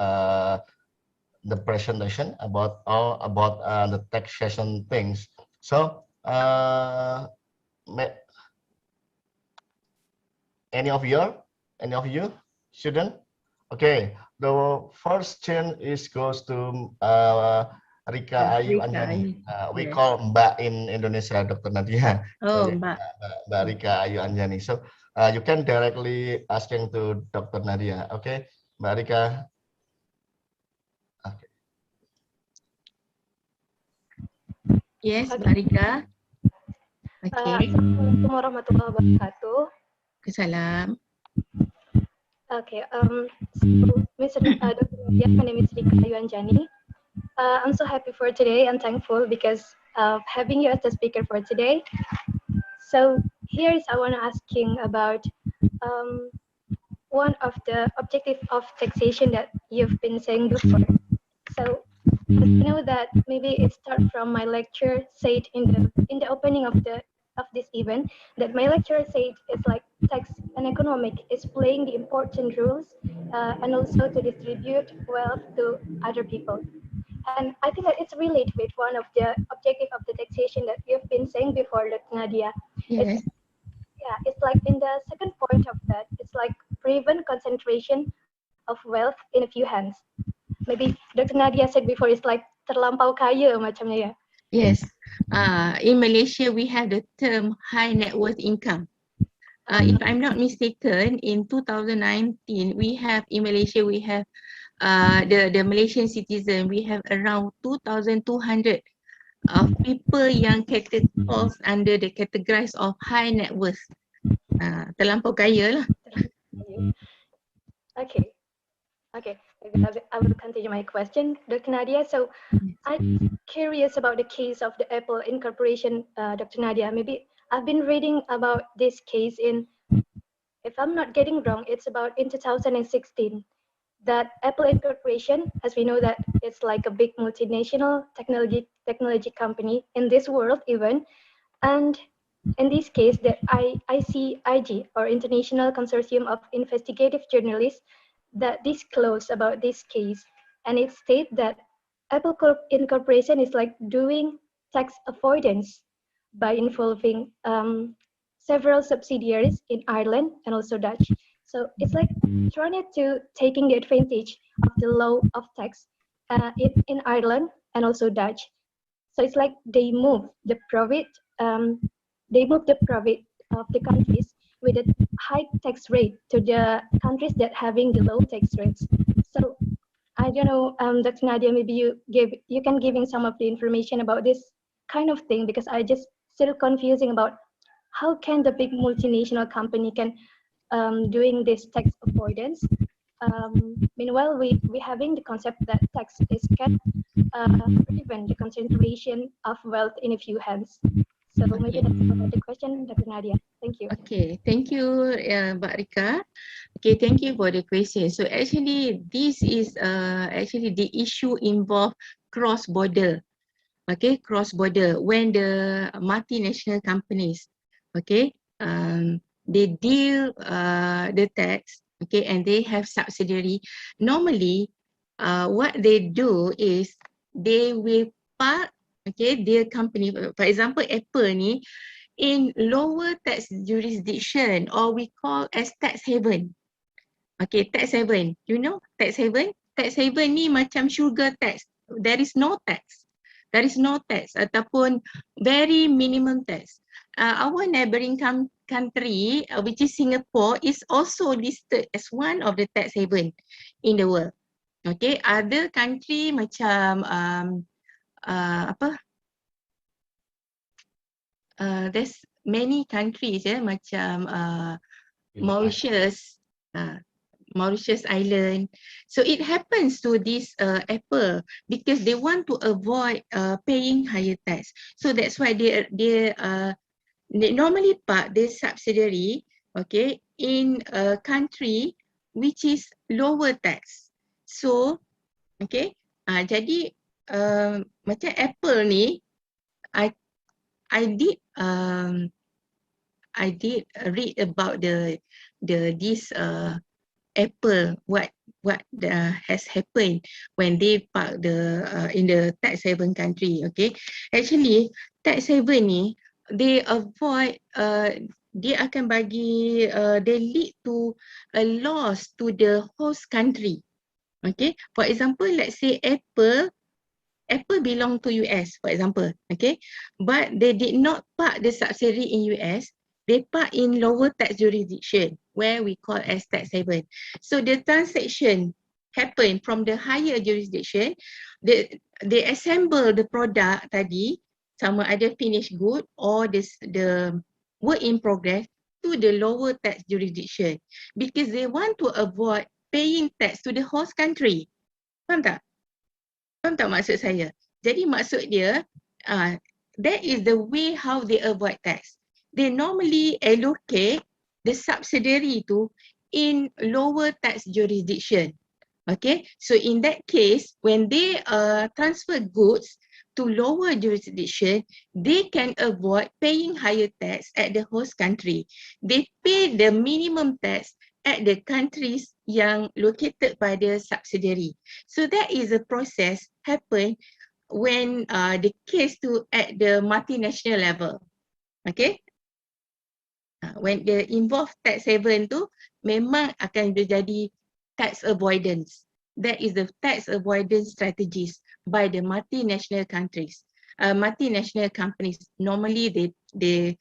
the presentation about the taxation things. So any of you student? Okay, the first chain goes to Rika Ayu Anjani. We call Mbak in Indonesia, Dr. Nadiah. Oh, so, Mbak Rika Ayu Anjani. So you can directly asking to Dr. Nadiah. Okay, Mbak Rika. Okay. Yes, Mbak Rika. Okay. Assalamualaikum warahmatullahi wabarakatuh. Salam. Okay, so Dr. Nadiah, my name is Rika Ayu Anjani. I'm so happy for today and thankful because of having you as the speaker for today. So here is I want to asking about one of the objective of taxation that you've been saying before. So I know that maybe it starts from my lecture said in the opening of this event that my lecturer said it's like tax and economic is playing the important roles and also to distribute wealth to other people. And I think that it's related with one of the objective of the taxation that you've been saying before, Dr. Nadiah, Yes. Yeah, it's like in the second point of that, it's like prevent concentration of wealth in a few hands. Maybe Dr. Nadia said before, it's like terlampau kaya macamnya ya. Yes. In Malaysia, we have the term high net worth income. If I'm not mistaken, in 2019, we have in Malaysia, we have the Malaysian citizen, we have around 2,200 of people yang falls under the categories of high net worth. Terlampau kaya lah. Okay. Okay, I will continue my question, Dr. Nadia. So I'm curious about the case of the Apple incorporation, Dr. Nadia. Maybe I've been reading about this case in, if I'm not getting wrong, it's about in 2016, that Apple incorporation, as we know that it's like a big multinational technology company in this world even, and in this case that ICIG, or International Consortium of Investigative Journalists, that disclosed about this case, and it states that Apple Incorporation is like doing tax avoidance by involving several subsidiaries in Ireland and also Dutch. So it's like trying to taking the advantage of the law of tax in Ireland and also Dutch. So it's like they move the profit of the countries with a high tax rate to the countries that having the low tax rates. So I don't know, Dr. Nadia, maybe you can giving some of the information about this kind of thing, because I just still confusing about how can the big multinational company can doing this tax avoidance. Meanwhile, we having the concept that tax is can prevent the concentration of wealth in a few hands. So maybe that's about the question, Dr. Nadia. Thank you. Okay, thank you, Mbak Rika. Okay, thank you for the question. So actually, this is actually the issue involve cross-border. Okay, cross-border when the multinational companies, okay, they deal the tax, okay, and they have subsidiary. Normally, what they do is they will park, okay, their company. For example, Apple ni in lower tax jurisdiction, or we call as tax haven. Okay, tax haven. You know tax haven? Tax haven ni macam sugar tax. There is no tax. There is no tax ataupun very minimum tax. Our neighboring country, which is Singapore, is also listed as one of the tax haven in the world. Okay, other country macam there's many countries macam Mauritius, Mauritius Island. So it happens to this Apple because they want to avoid paying higher tax. So that's why they normally park their subsidiary, okay, in a country which is lower tax. So okay, jadi macam Apple ni, I did read about this Apple, what has happened when they park in the tax haven country. Okay, actually tax haven ni they avoid they akan bagi they lead to a loss to the host country. Okay, for example, let's say Apple belong to US, for example, okay, but they did not park the subsidiary in US. They park in lower tax jurisdiction, where we call as tax haven. So the transaction happen from the higher jurisdiction. They assemble the product tadi, sama ada finished good or the work in progress, to the lower tax jurisdiction because they want to avoid paying tax to the host country. Faham tak? Faham tak maksud saya? Jadi maksud dia, that is the way how they avoid tax. They normally allocate the subsidiary to in lower tax jurisdiction. Okay, so in that case, when they transfer goods to lower jurisdiction, they can avoid paying higher tax at the host country. They pay the minimum tax at the countries yang located by the subsidiary. So that is a process happen when the case to at the multinational level. Okay, When the involve tax haven tu memang akan terjadi tax avoidance. That is the tax avoidance strategies by the multinational countries. Multinational companies normally they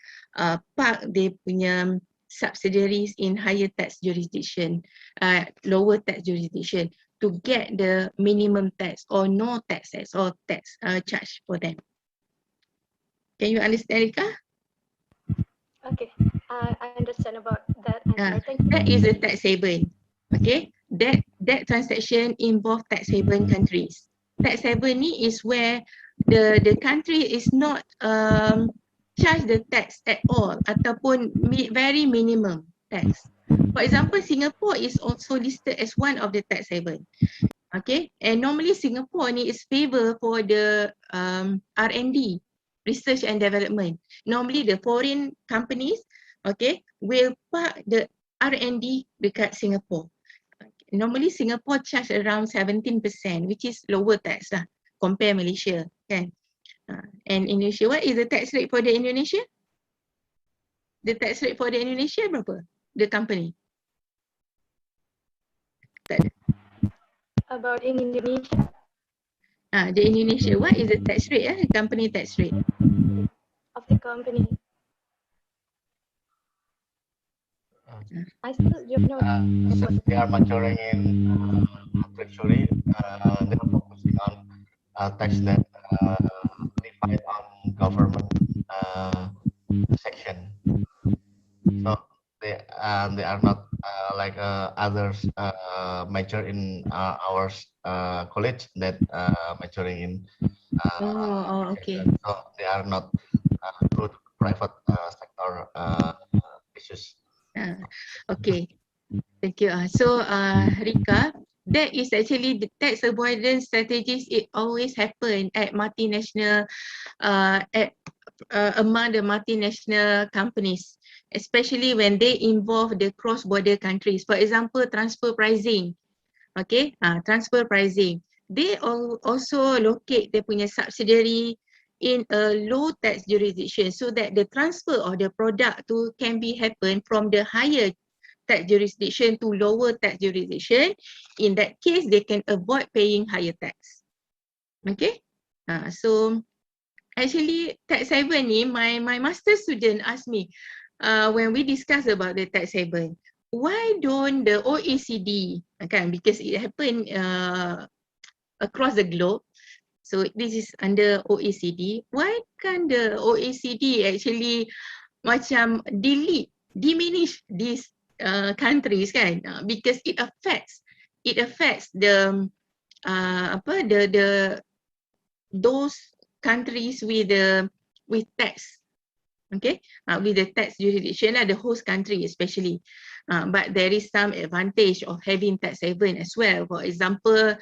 park they punya subsidiaries in higher tax jurisdiction, lower tax jurisdiction to get the minimum tax or no taxes or tax charge for them. Can you understand, Rika? Okay, I understand about that answer. Thank you. That is a tax haven. Okay, that transaction involve tax haven countries. Tax haven ni is where the country is not charge the tax at all ataupun very minimum tax. For example, Singapore is also listed as one of the tax haven. Okay, and normally Singapore ni is favor for the R&D, research and development. Normally the foreign companies, okay, will park the R&D dekat Singapore. Normally Singapore charge around 17%, which is lower tax lah, compare Malaysia, kan? And Indonesia, what is the tax rate for the Indonesia? The tax rate for the Indonesia berapa? The company? Tak ada. About in Indonesia, The Indonesia, what is the tax rate? Company tax rate? of the company. I still don't know. Since they are maturing in treasury, they are focusing on tax that defined on government section. So they are not like others major in our college that maturing in Okay. so they are not good private sector issues. Okay, thank you. So Rika, that is actually the tax avoidance strategies. It always happen at multinational, among the multinational companies, especially when they involve the cross-border countries. For example, transfer pricing. Okay, transfer pricing. They also locate their punya subsidiary in a low tax jurisdiction so that the transfer of the product to can be happen from the higher tax jurisdiction to lower tax jurisdiction. In that case, they can avoid paying higher tax. Okay, so actually tax haven ni, my master student asked me when we discuss about the tax haven, why don't the OECD, kan, because it happened across the globe. So this is under OECD. Why can't the OECD actually macam diminish these countries, kan? Because it affects the those countries with tax, okay, with the tax jurisdiction, the host country especially. But there is some advantage of having tax haven as well. For example,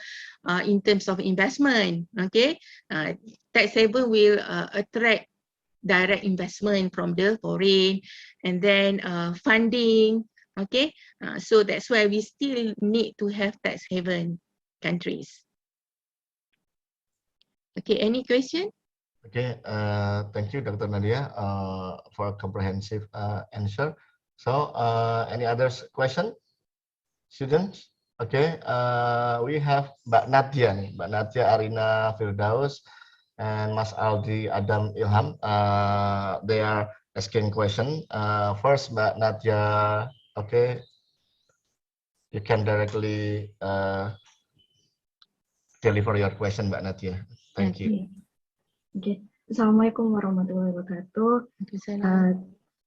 in terms of investment, okay, tax haven will attract direct investment from the foreign, and then funding, okay. So that's why we still need to have tax haven countries. Okay, any question? Okay, thank you, Dr. Nadiah, for a comprehensive answer. So, any other question, students? Okay, we have Mbak Nadiah nih, Mbak Nadiah Arina Firdaus and Mas Aldi Adam Ilham. They are asking question. First, Mbak Nadiah, okay, you can directly deliver your question, Mbak Nadiah. Thank you. Okay. Assalamualaikum warahmatullahi wabarakatuh.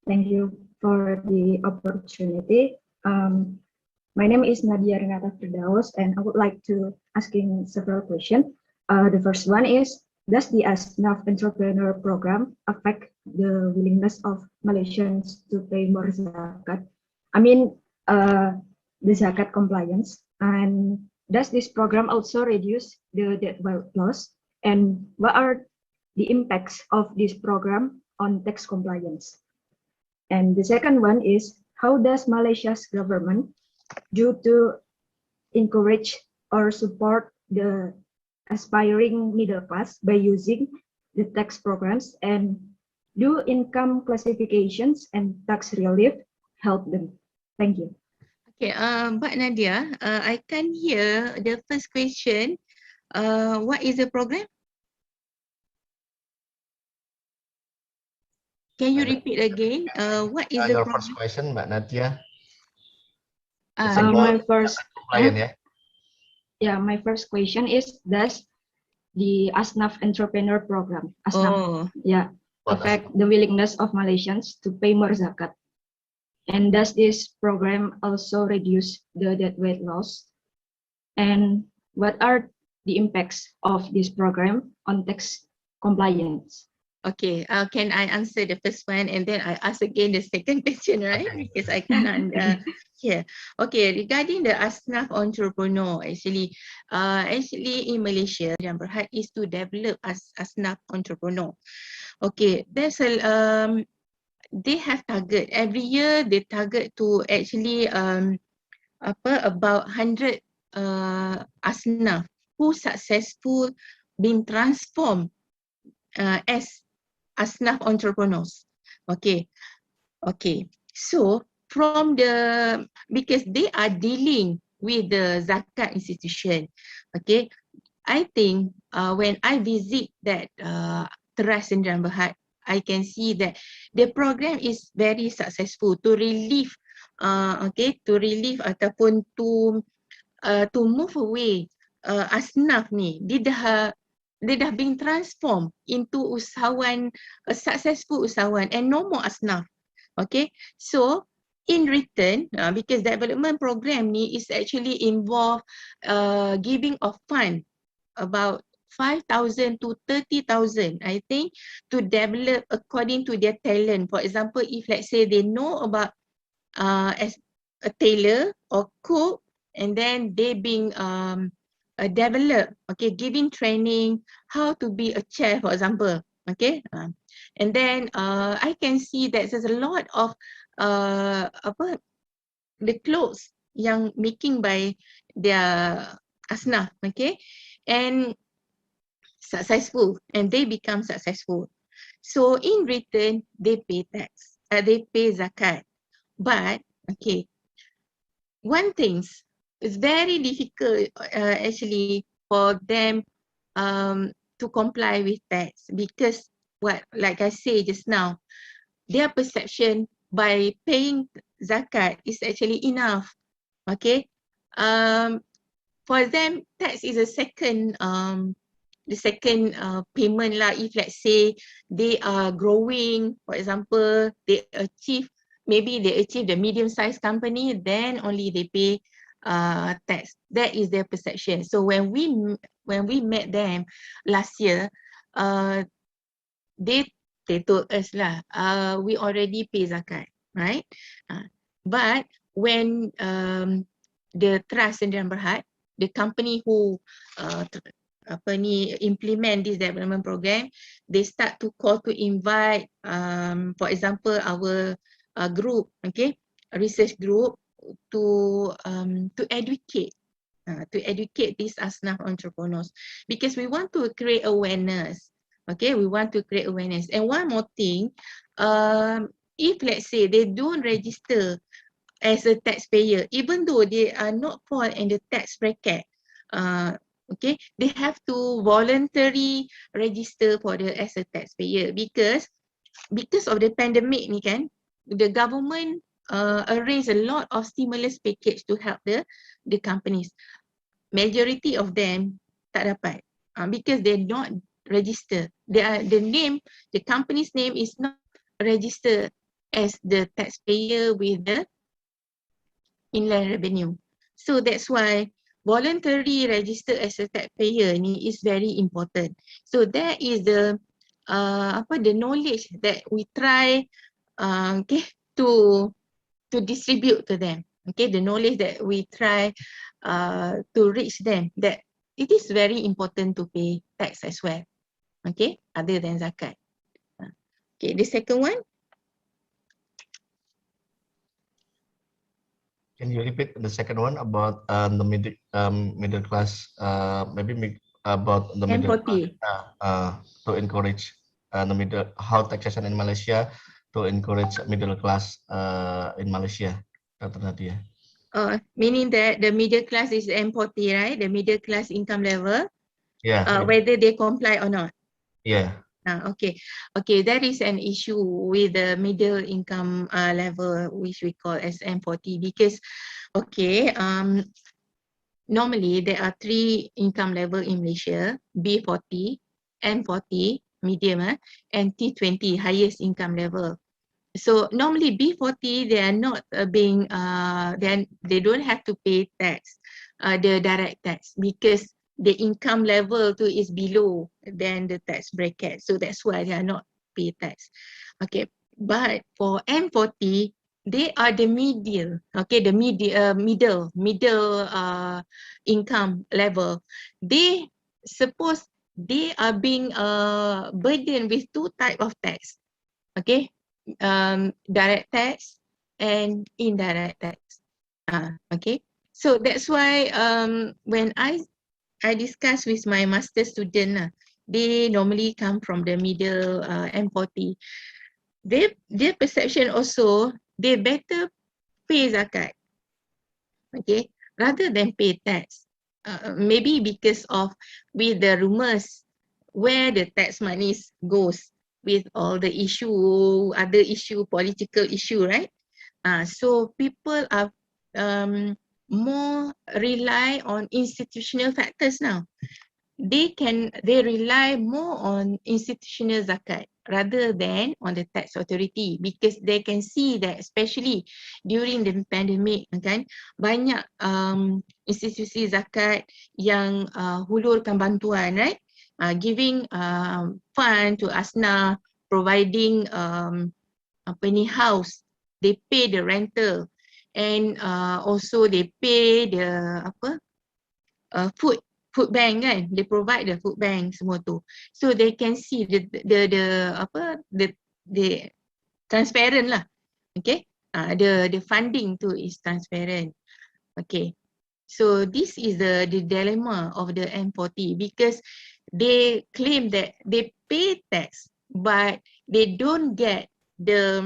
Thank you for the opportunity. My name is Nadiah Renata Firdaus, and I would like to asking several questions. The first one is, does the ASNAF entrepreneur program affect the willingness of Malaysians to pay more zakat? I mean, the zakat compliance. And does this program also reduce the debt loss? And what are the impacts of this program on tax compliance? And the second one is, how does Malaysia's government do to encourage or support the aspiring middle class by using the tax programs? And Do income classifications and tax relief help them? Thank you. Okay, Mbak Nadiah, I can hear the first question. What is the program? Can you repeat again? What is the Your program? first question, Mbak Nadiah. It's Uh, about My first, compliant, yeah. yeah, my first question is, does the ASNAF entrepreneur program, ASNAF, oh, yeah, What affect the willingness of Malaysians to pay more zakat? And does this program also reduce the debt weight loss? And what are the impacts of this program on tax compliance? okay, can I answer the first one and then I ask again the second question, right? Okay. Because I cannot hear. Okay, regarding the ASNAF entrepreneur, actually in Malaysia, yang berhad is to develop ASNAF entrepreneur. Okay, there's a they have target every year. They target to actually about 100 ASNAF who successful being transformed as ASNAF entrepreneurs. Okay, okay. So from the, because they are dealing with the zakat institution, okay, I think when I visit that Teras Sdn Bhd, I can see that the program is very successful to relieve, to relieve ataupun to move away ASNAF ni. Dia dah being transformed into usahawan, a successful usahawan, and no more ASNAF. Okay, so in return, because development program ni is actually involve giving of fund about 5,000 to 30,000, I think, to develop according to their talent. For example, if let's say they know about as a tailor or cook, and then they being developed, okay, giving training how to be a chef, for example, okay, and then I can see that there's a lot of the clothes yang making by their ASNAF, okay, and successful, and they become successful. So in return, they pay tax, they pay zakat. But okay, one thing is very difficult actually for them to comply with tax, because what, like I say just now, their perception by paying zakat is actually enough. Okay, for them tax is a second the second payment lah. If let's say they are growing, for example, they achieve, maybe they achieve the medium-sized company, then only they pay tax. That is their perception. So when we met them last year, they told us lah, we already pay zakat, right? But when the trust Sdn Bhd, the company who implement this development program, they start to call to invite, for example, our group, okay, a research group, to educate these ASNAF entrepreneurs, because we want to create awareness. Okay, we want to create awareness. And one more thing, if let's say they don't register as a taxpayer, even though they are not fall in the tax bracket, okay, they have to voluntarily register for the as a taxpayer, because of the pandemic ni kan, the government arrange a lot of stimulus package to help the companies. Majority of them tak dapat because they not register. The company's name is not registered as the taxpayer with the inland revenue. So that's why voluntary register as a taxpayer ni is very important. So that is the the knowledge that we try okay, to distribute to them. Okay, the knowledge that we try to reach them, that it is very important to pay tax as well. Okay, other than zakat. Okay, the second one. Can you repeat the second one about the middle class? Maybe about the middle class to encourage the middle, how taxation in Malaysia to encourage middle class in Malaysia, Dr. Nadiah. Meaning that the middle class is M40, right? The middle class income level, Yeah. whether they comply or not. Yeah. Okay. Okay, that is an issue with the middle income level, which we call as M40, because, okay, normally there are 3 income level in Malaysia: B40, M40, medium, and T20, highest income level. So normally B40, they are not being, they don't have to pay tax, the direct tax, because the income level too is below than the tax bracket. So that's why they are not pay tax. Okay, but for M40, they are the middle, okay, the middle income level. They suppose they are being burdened with 2 types of tax. Okay, direct tax and indirect tax. Okay, so that's why when I discuss with my master student, they normally come from the middle M40. Their perception also, they better pay zakat, okay, rather than pay tax. Maybe because of with the rumors where the tax monies goes with all the issue, other issue, political issue, right? So people are more rely on institutional factors now. They rely more on institutional zakat rather than on the tax authority, because they can see that especially during the pandemic, kan, banyak institusi zakat yang hulurkan bantuan, right? Giving fund to ASNA, providing house, they pay the rental, and also they pay the food bank, kan, they provide the food bank semua tu, so they can see the transparent lah, okay, the funding tu is transparent. Okay, so this is the dilemma of the M40, because they claim that they pay tax but they don't get the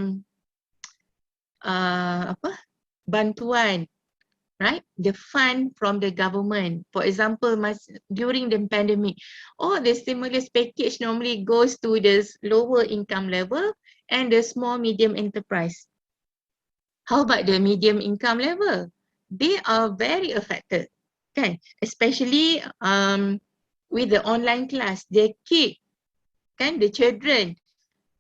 bantuan, right? The fund from the government. For example, during the pandemic, all the stimulus package normally goes to the lower income level and the small medium enterprise. How about the medium income level? They are very affected, okay? Especially with the online class, they keep, kan, the children,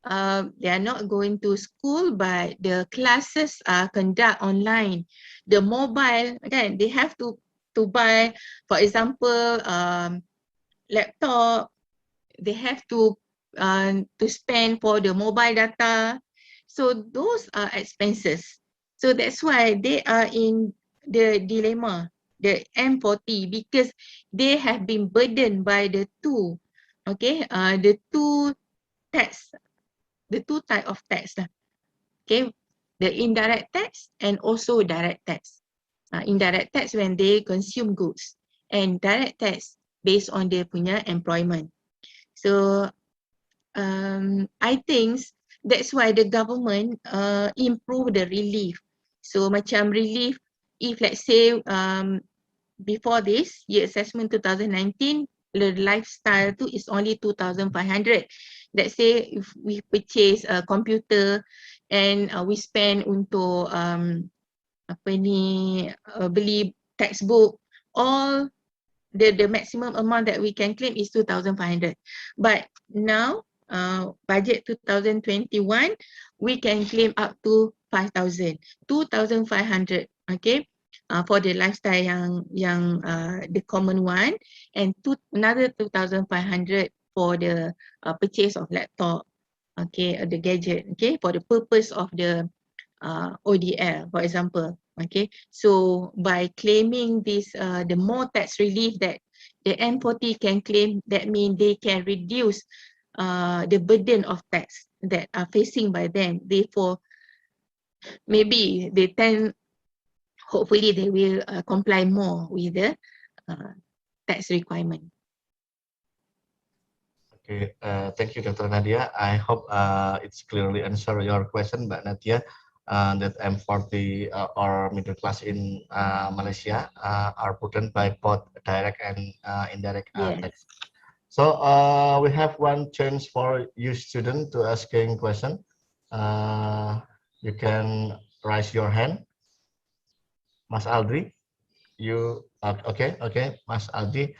they are not going to school, but the classes are conduct online. The mobile, okay, they have to buy, for example, laptop. They have to spend for the mobile data. So those are expenses. So that's why they are in the dilemma, the M40, because they have been burdened by the two, okay, the two tax. The 2 type of tax lah. Okay, the indirect tax and also direct tax. Indirect tax when they consume goods, and direct tax based on their punya employment. So I think that's why the government improve the relief. So macam relief, if let's say before this year assessment 2019, the lifestyle tu is only 2,500. Let's say if we purchase a computer and we spend untuk beli textbook, all the maximum amount that we can claim is 2,500. But now budget 2021, we can claim up to 5,000, 2,500, okay, for the lifestyle yang the common one, and another 2,500 for the purchase of laptop, okay, the gadget, okay, for the purpose of the ODL, for example. Okay, so by claiming this, the more tax relief that the M40 can claim, that means they can reduce the burden of tax that are facing by them. Therefore, maybe they hopefully they will comply more with the tax requirement. Okay, thank you, Dr. Nadiah. I hope it's clearly answer your question, Mbak Nadiah. That M40 or middle class in Malaysia are burdened by both direct and indirect tax. Yes. So we have one chance for you student to asking question. You can raise your hand, Mas Aldri. You okay, Mas Aldri.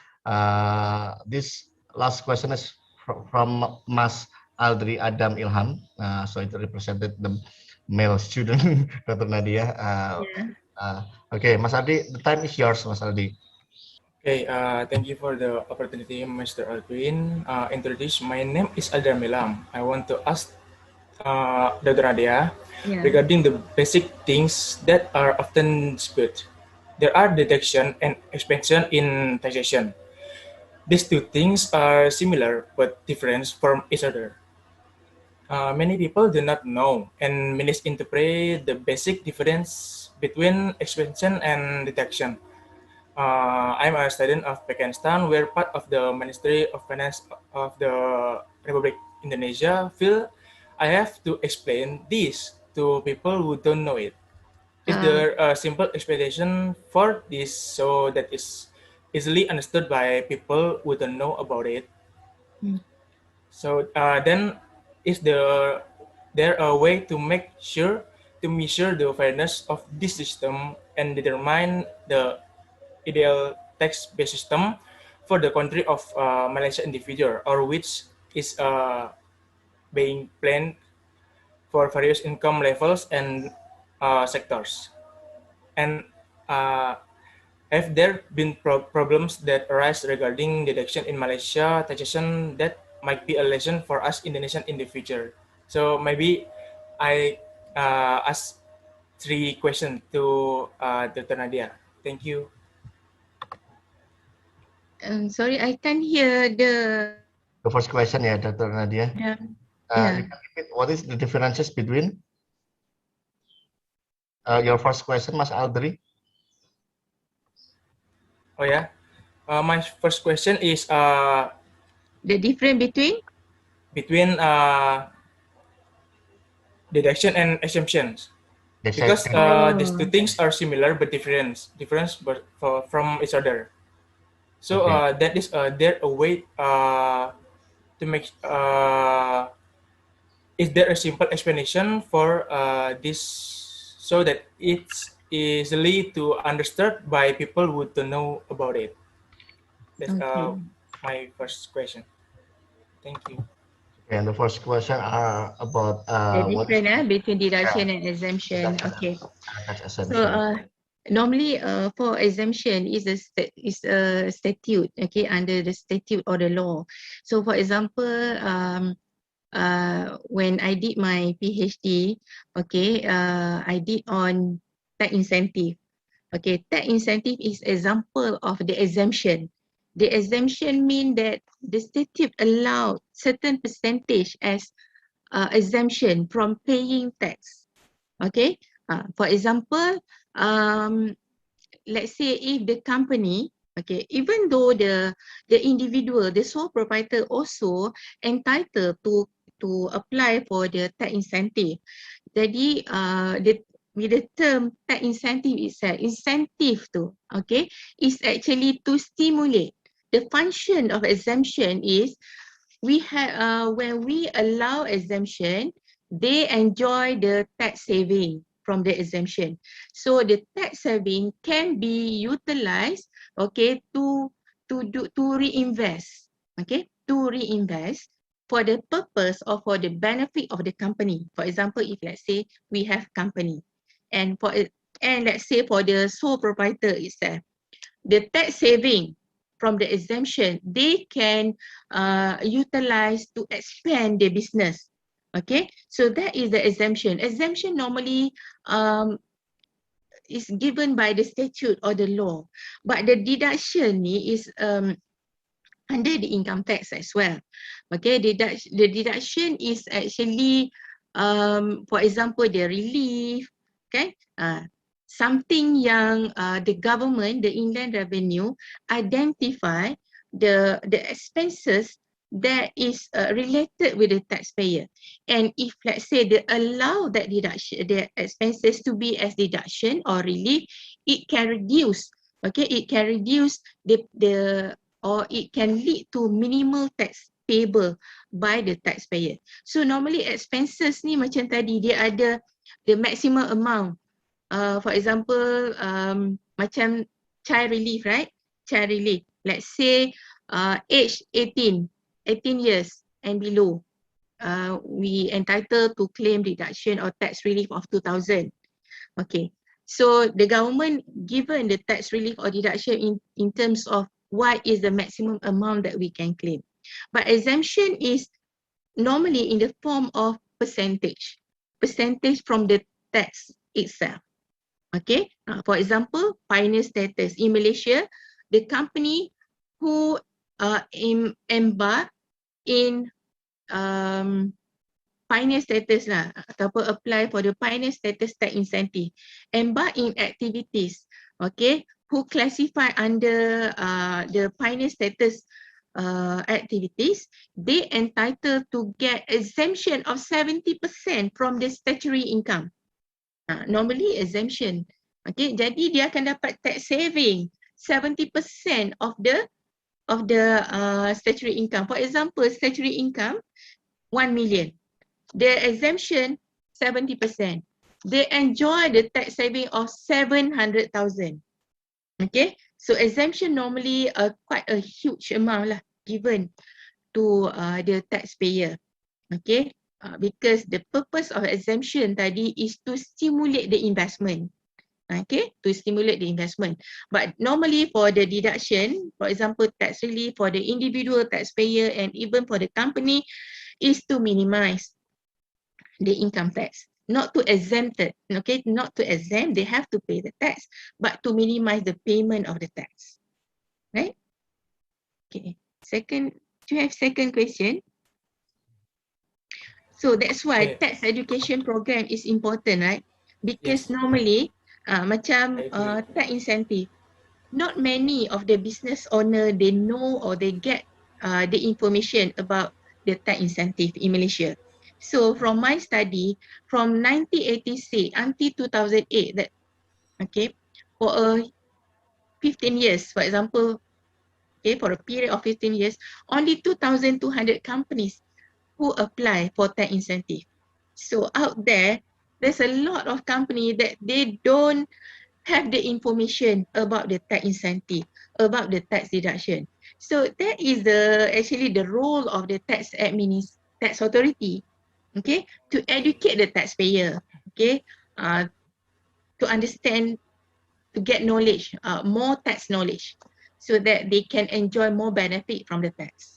This last question is from Mas Aldri Adam Ilham. So it represented the male student, Dr. Nadiah. Yeah. Okay, Mas Aldi, the time is yours, Mas Aldi. Okay, thank you for the opportunity, Mr. Acwin. Introduce, my name is Adam Milam. I want to ask Dr. Nadiah regarding the basic things that are often disputed. There are deduction and expansion in taxation. These two things are similar but different from each other. Many people do not know and misinterpret the basic difference between expansion and deduction. I'm a student of PKN STAN. We're part of the Ministry of Finance of the Republic Indonesia. Feel I have to explain this to people who don't know it. Is there a simple explanation for this so that is easily understood by people who don't know about it? So then, is there a way to make sure to measure the fairness of this system and determine the ideal tax-based system for the country of Malaysia in the future, or which is being planned for various income levels and sectors? And have there been problems that arise regarding deduction in Malaysia taxation that might be a lesson for us Indonesian in the future? So maybe I ask 3 questions to Dr. Nadiah. Thank you. Sorry, I can't hear the first question, yeah, Dr. Nadiah. Yeah. You can repeat what is the differences between your first question, Mas Aldri? Oh yeah, my first question is the difference between deduction and exemptions, because these two things are similar but different but from each other. So that is there a way to make is there a simple explanation for this so that it's easily to understood by people who don't know about it? That's my first question. Thank you. And the first question are about the difference between deduction and exemption. Okay. So normally for exemption is a statute, okay, under the statute or the law. So for example, when I did my PhD, okay, I did on tax incentive. Okay, tax incentive is example of the exemption. The exemption mean that the statute allowed certain percentage as exemption from paying tax. Okay, for example, let's say if the company, okay, even though the individual, the sole proprietor also entitled to apply for the tax incentive. Jadi with the term tax incentive itself, incentive to, okay, is actually to stimulate. The function of exemption is we have when we allow exemption, they enjoy the tax saving from the exemption. So the tax saving can be utilized, okay, to reinvest, okay, to reinvest for the purpose or for the benefit of the company. For example, if let's say we have company, and let's say for the sole proprietor itself, the tax saving from the exemption, they can utilize to expand their business. Okay, so that is the exemption. Exemption normally is given by the statute or the law, but the deduction is under the income tax as well. Okay, the deduction is actually, for example, the relief, okay, something yang the government, the inland revenue, identify the expenses that is related with the taxpayer. And if let's say they allow that deduction, the expenses to be as deduction or relief, it can reduce, okay, it can reduce or it can lead to minimal tax payable by the taxpayer. So normally expenses ni macam tadi, dia ada the maximum amount. For example, macam child relief, right? Child relief. Let's say age 18 years and below, we entitled to claim deduction or tax relief of 2,000. Okay, so the government given the tax relief or deduction in terms of what is the maximum amount that we can claim. But exemption is normally in the form of percentage from the tax itself. Okay, for example, pioneer status in Malaysia, the company who embark in pioneer status lah, ataupun apply for the pioneer status tax incentive, embark in activities, okay, who classify under the pioneer status activities, they entitled to get exemption of 70% from the statutory income. Normally exemption, okay, jadi dia akan dapat tax saving 70% of the statutory income. For example, statutory income 1 million, the exemption 70%. They enjoy the tax saving of 700,000. Okay, so exemption normally quite a huge amount lah given to the taxpayer. Okay, because the purpose of exemption tadi is to stimulate the investment. Okay, to stimulate the investment. But normally for the deduction, for example, tax relief for the individual taxpayer and even for the company, is to minimize the income tax, not to exempt it. Okay, not to exempt, they have to pay the tax, but to minimize the payment of the tax. Right? Okay. Second, do you have second question? So that's why tax education program is important, right? Because normally, macam tax incentive, not many of the business owner, they know or they get the information about the tax incentive in Malaysia. So from my study, from 1986 until 2008, that okay, for 15 years, for example, okay, for a period of 15 years, only 2,200 companies who apply for tax incentive. So out there, there's a lot of companies that they don't have the information about the tax incentive, about the tax deduction. So that is actually the role of the tax authority, okay, to educate the taxpayer, okay, to understand, to get knowledge, more tax knowledge, so that they can enjoy more benefit from the tax.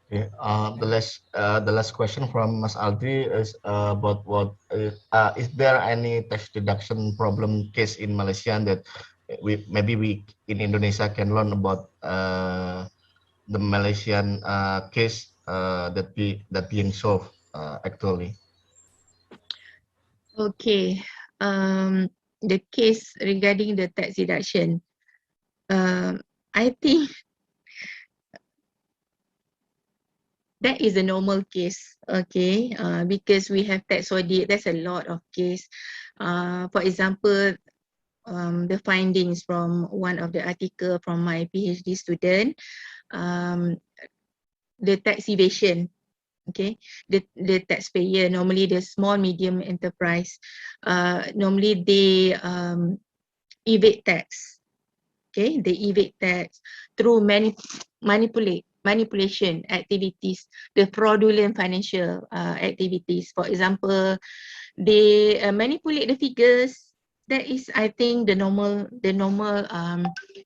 Okay, the last question from Mas Aldi is about is there any tax deduction problem case in Malaysia that we in Indonesia can learn about the Malaysian case that being solved actually. Okay, the case regarding the tax deduction, I think that is a normal case, okay, because we have tax audit, there's a lot of case. For example, the findings from one of the article from my PhD student, the tax evasion, okay, the taxpayer, normally the small medium enterprise, normally they evade tax, okay, they evade tax through manipulation activities, the fraudulent financial activities. For example, they manipulate the figures. That is, I think, the normal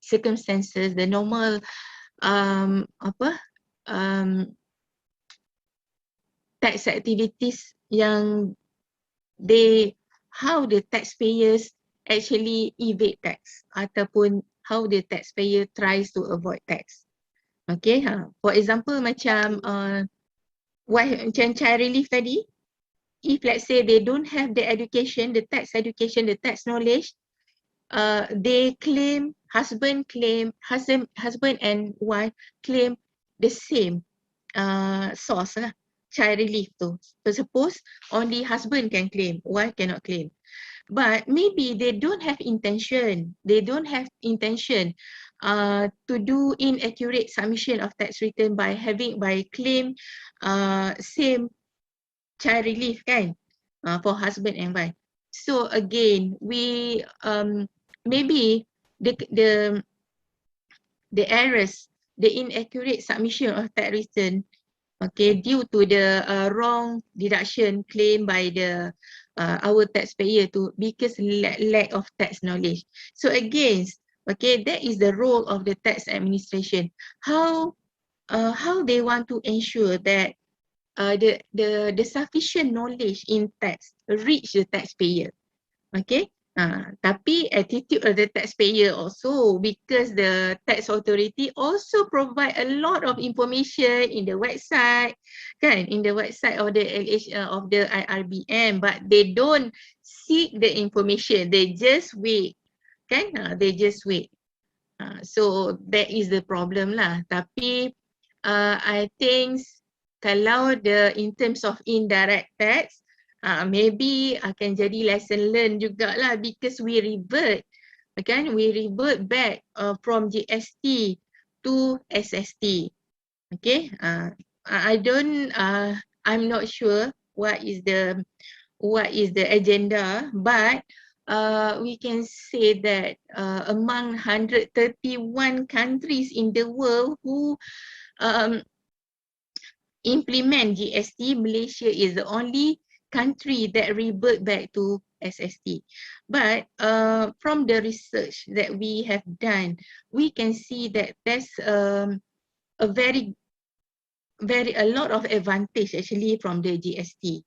circumstances, the normal tax activities yang how the taxpayers actually evade tax ataupun how the taxpayer tries to avoid tax. Okay, for example macam child relief tadi, if let's say they don't have the education, the tax education, the tax knowledge, they claim, husband and wife claim the same source lah, child relief tu. So suppose only husband can claim, wife cannot claim. But maybe they don't have intention. They don't have intention to do inaccurate submission of tax return by claim same child relief kan, for husband and wife. So again, we maybe the errors, the inaccurate submission of tax return, okay, due to the wrong deduction claimed by the our taxpayer to because lack of tax knowledge. So again, okay, that is the role of the tax administration. How they want to ensure that the sufficient knowledge in tax reach the taxpayer. Okay. Tapi attitude of the taxpayer also, because the tax authority also provide a lot of information in the website, kan, in the website of the of the IRBM, but they don't seek the information. They just wait, kan? They just wait. So that is the problem lah. Tapi I think kalau in terms of indirect tax, maybe akan jadi lesson learned jugalah, because we revert back from GST to SST. Okay, I'm not sure what is the agenda, but we can say that among 131 countries in the world who implement GST, Malaysia is the only country that revert back to SST. But from the research that we have done, we can see that there's a lot of advantage actually from the GST.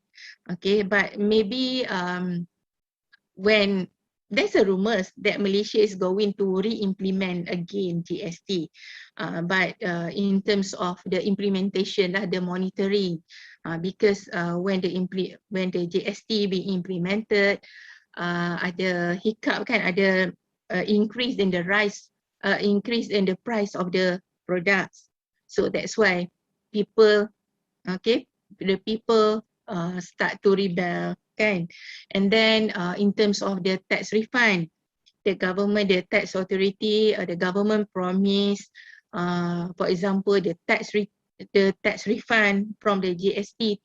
Okay, but maybe when there's a rumors that Malaysia is going to re-implement again GST, but in terms of the implementation lah, the monitoring, because when the GST be implemented, ada hiccup kan, ada increase in the price of the products. So that's why people start to rebel kan. And then in terms of the tax refund, the tax authority, the government promise, for example, the tax refund from the GST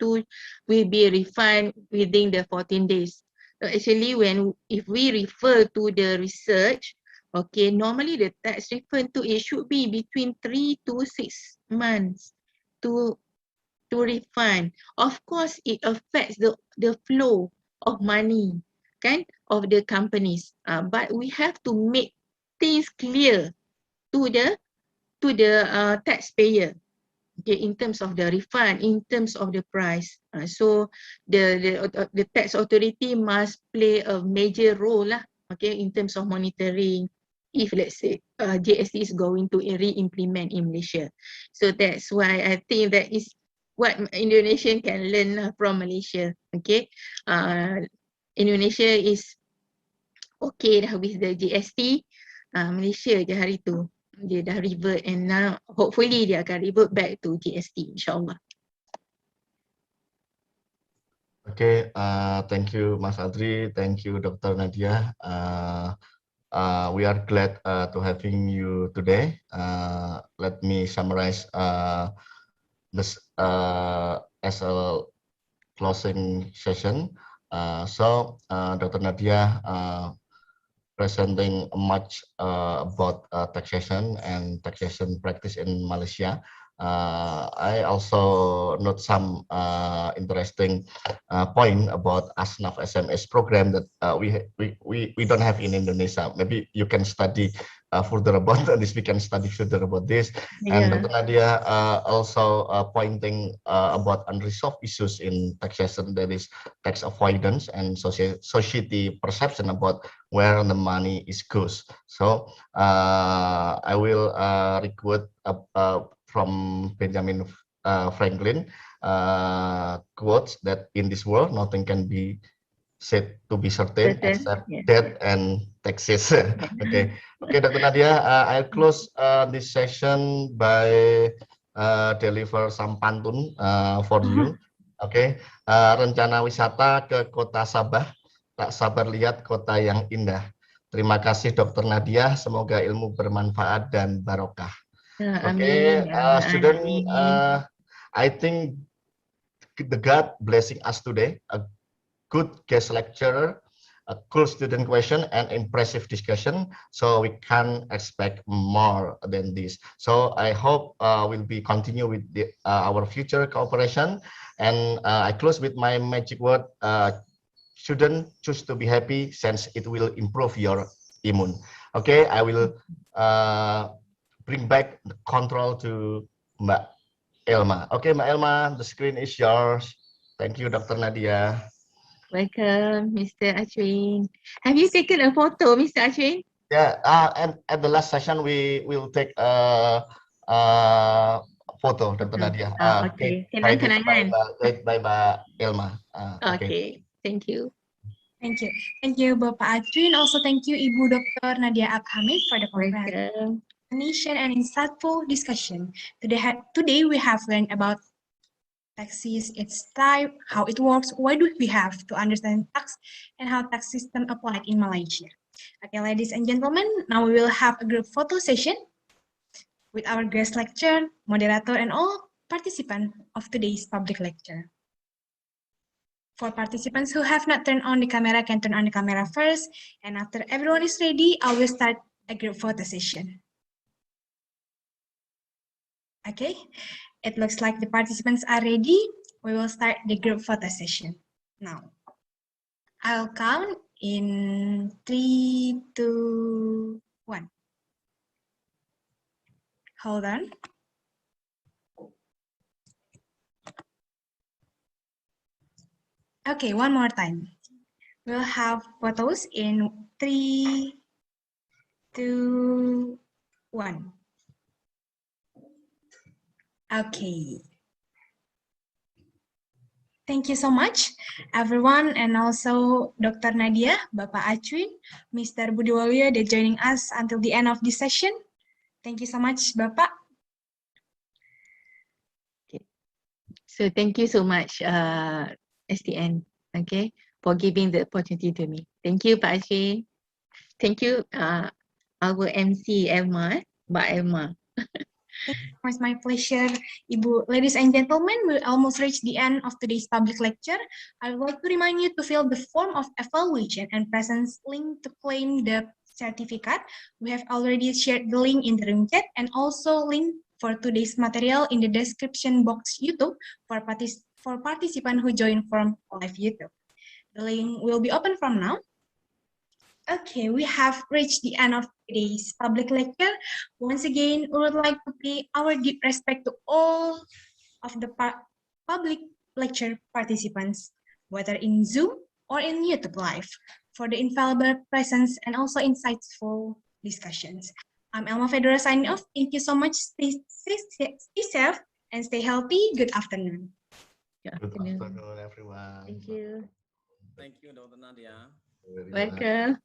will be refunded within the 14 days. So actually, if we refer to the research, okay, normally the tax refund it should be between 3 to 6 months to refund. Of course, it affects the flow of money, kan, of the companies. But we have to make things clear to the taxpayer. Okay, in terms of the refund, in terms of the price. So the tax authority must play a major role lah. Okay, in terms of monitoring. If let's say GST is going to re-implement in Malaysia. So that's why I think that is what Indonesia can learn from Malaysia. Okay, Indonesia is okay dah with the GST. Malaysia je hari tu dia dah revert, and now hopefully dia akan revert back to GST, insyaAllah. Okay, thank you Mas Adri, thank you Dr. Nadiah. We are glad to having you today. Let me summarize this as a closing session. So Dr. Nadiah presenting much about taxation and taxation practice in Malaysia. I also note some interesting point about ASNAF SMS program that we don't have in Indonesia. Maybe you can study further about this. We can study further about this. Yeah. And Dr. Nadiah also pointing about unresolved issues in taxation, that is tax avoidance and society perception about where the money is goes. So I will requote from Benjamin Franklin quotes that in this world nothing can be said to be certain, except yeah. debt and taxes. Okay, okay, Dr. Nadiah, I'll close this session by deliver some pantun for you. Okay, rencana wisata ke Kota Sabah, tak sabar lihat kota yang indah. Terima kasih Dr. Nadiah, semoga ilmu bermanfaat dan barokah. Okay, student, I think the God blessing us today, a good guest lecturer, a cool student question, and impressive discussion. So we can expect more than this. So I hope we'll be continue with our future cooperation. And I close with my magic word, student choose to be happy since it will improve your immune. Okay, I will bring back the control to Mbak Elma. Okay, Mbak Elma, the screen is yours. Thank you, Dr. Nadiah. Welcome, Mr. Acwin. Have you taken a photo, Mr. Acwin? Yeah, and at the last session, we will take a photo, Dr. Nadiah. Okay. By Mbak Elma. Okay, thank you. Thank you. Thank you, Bapak Acwin. Also, thank you, Ibu Dr. Nadiah Abd Hamid for the explanation and insightful discussion. Today we have learned about taxes, its type, how it works, why do we have to understand tax, and how tax system applied in Malaysia. Okay, ladies and gentlemen, now we will have a group photo session with our guest lecturer, moderator, and all participants of today's public lecture. For participants who have not turned on the camera, can turn on the camera first, and after everyone is ready, I will start a group photo session. Okay, it looks like the participants are ready. We will start the group photo session now. I'll count in 3, 2, 1. Hold on. Okay, one more time. We'll have photos in 3, 2, 1. Okay. Thank you so much, everyone, and also Dr. Nadiah, Bapak Acwin, Mr. Budiwaluyo, they're joining us until the end of this session. Thank you so much, Bapak. Okay. So thank you so much, STN, okay, for giving the opportunity to me. Thank you, Pak Acwin. Thank you, our MC Elma, Mbak Elma. It's my pleasure, Ibu. Ladies and gentlemen, we almost reached the end of today's public lecture. I would like to remind you to fill the form of evaluation and presence link to claim the certificate. We have already shared the link in the room chat and also link for today's material in the description box YouTube for participants who join from live YouTube. The link will be open from now. Okay, we have reached the end of today's public lecture. Once again, we would like to pay our deep respect to all of the public lecture participants, whether in Zoom or in YouTube Live, for the invaluable presence and also insightful discussions. I'm Elma Fedora signing off. Thank you so much. Stay safe and stay healthy. Good afternoon. Good afternoon, everyone. Thank you. Thank you, Dr. Nadiah. Welcome.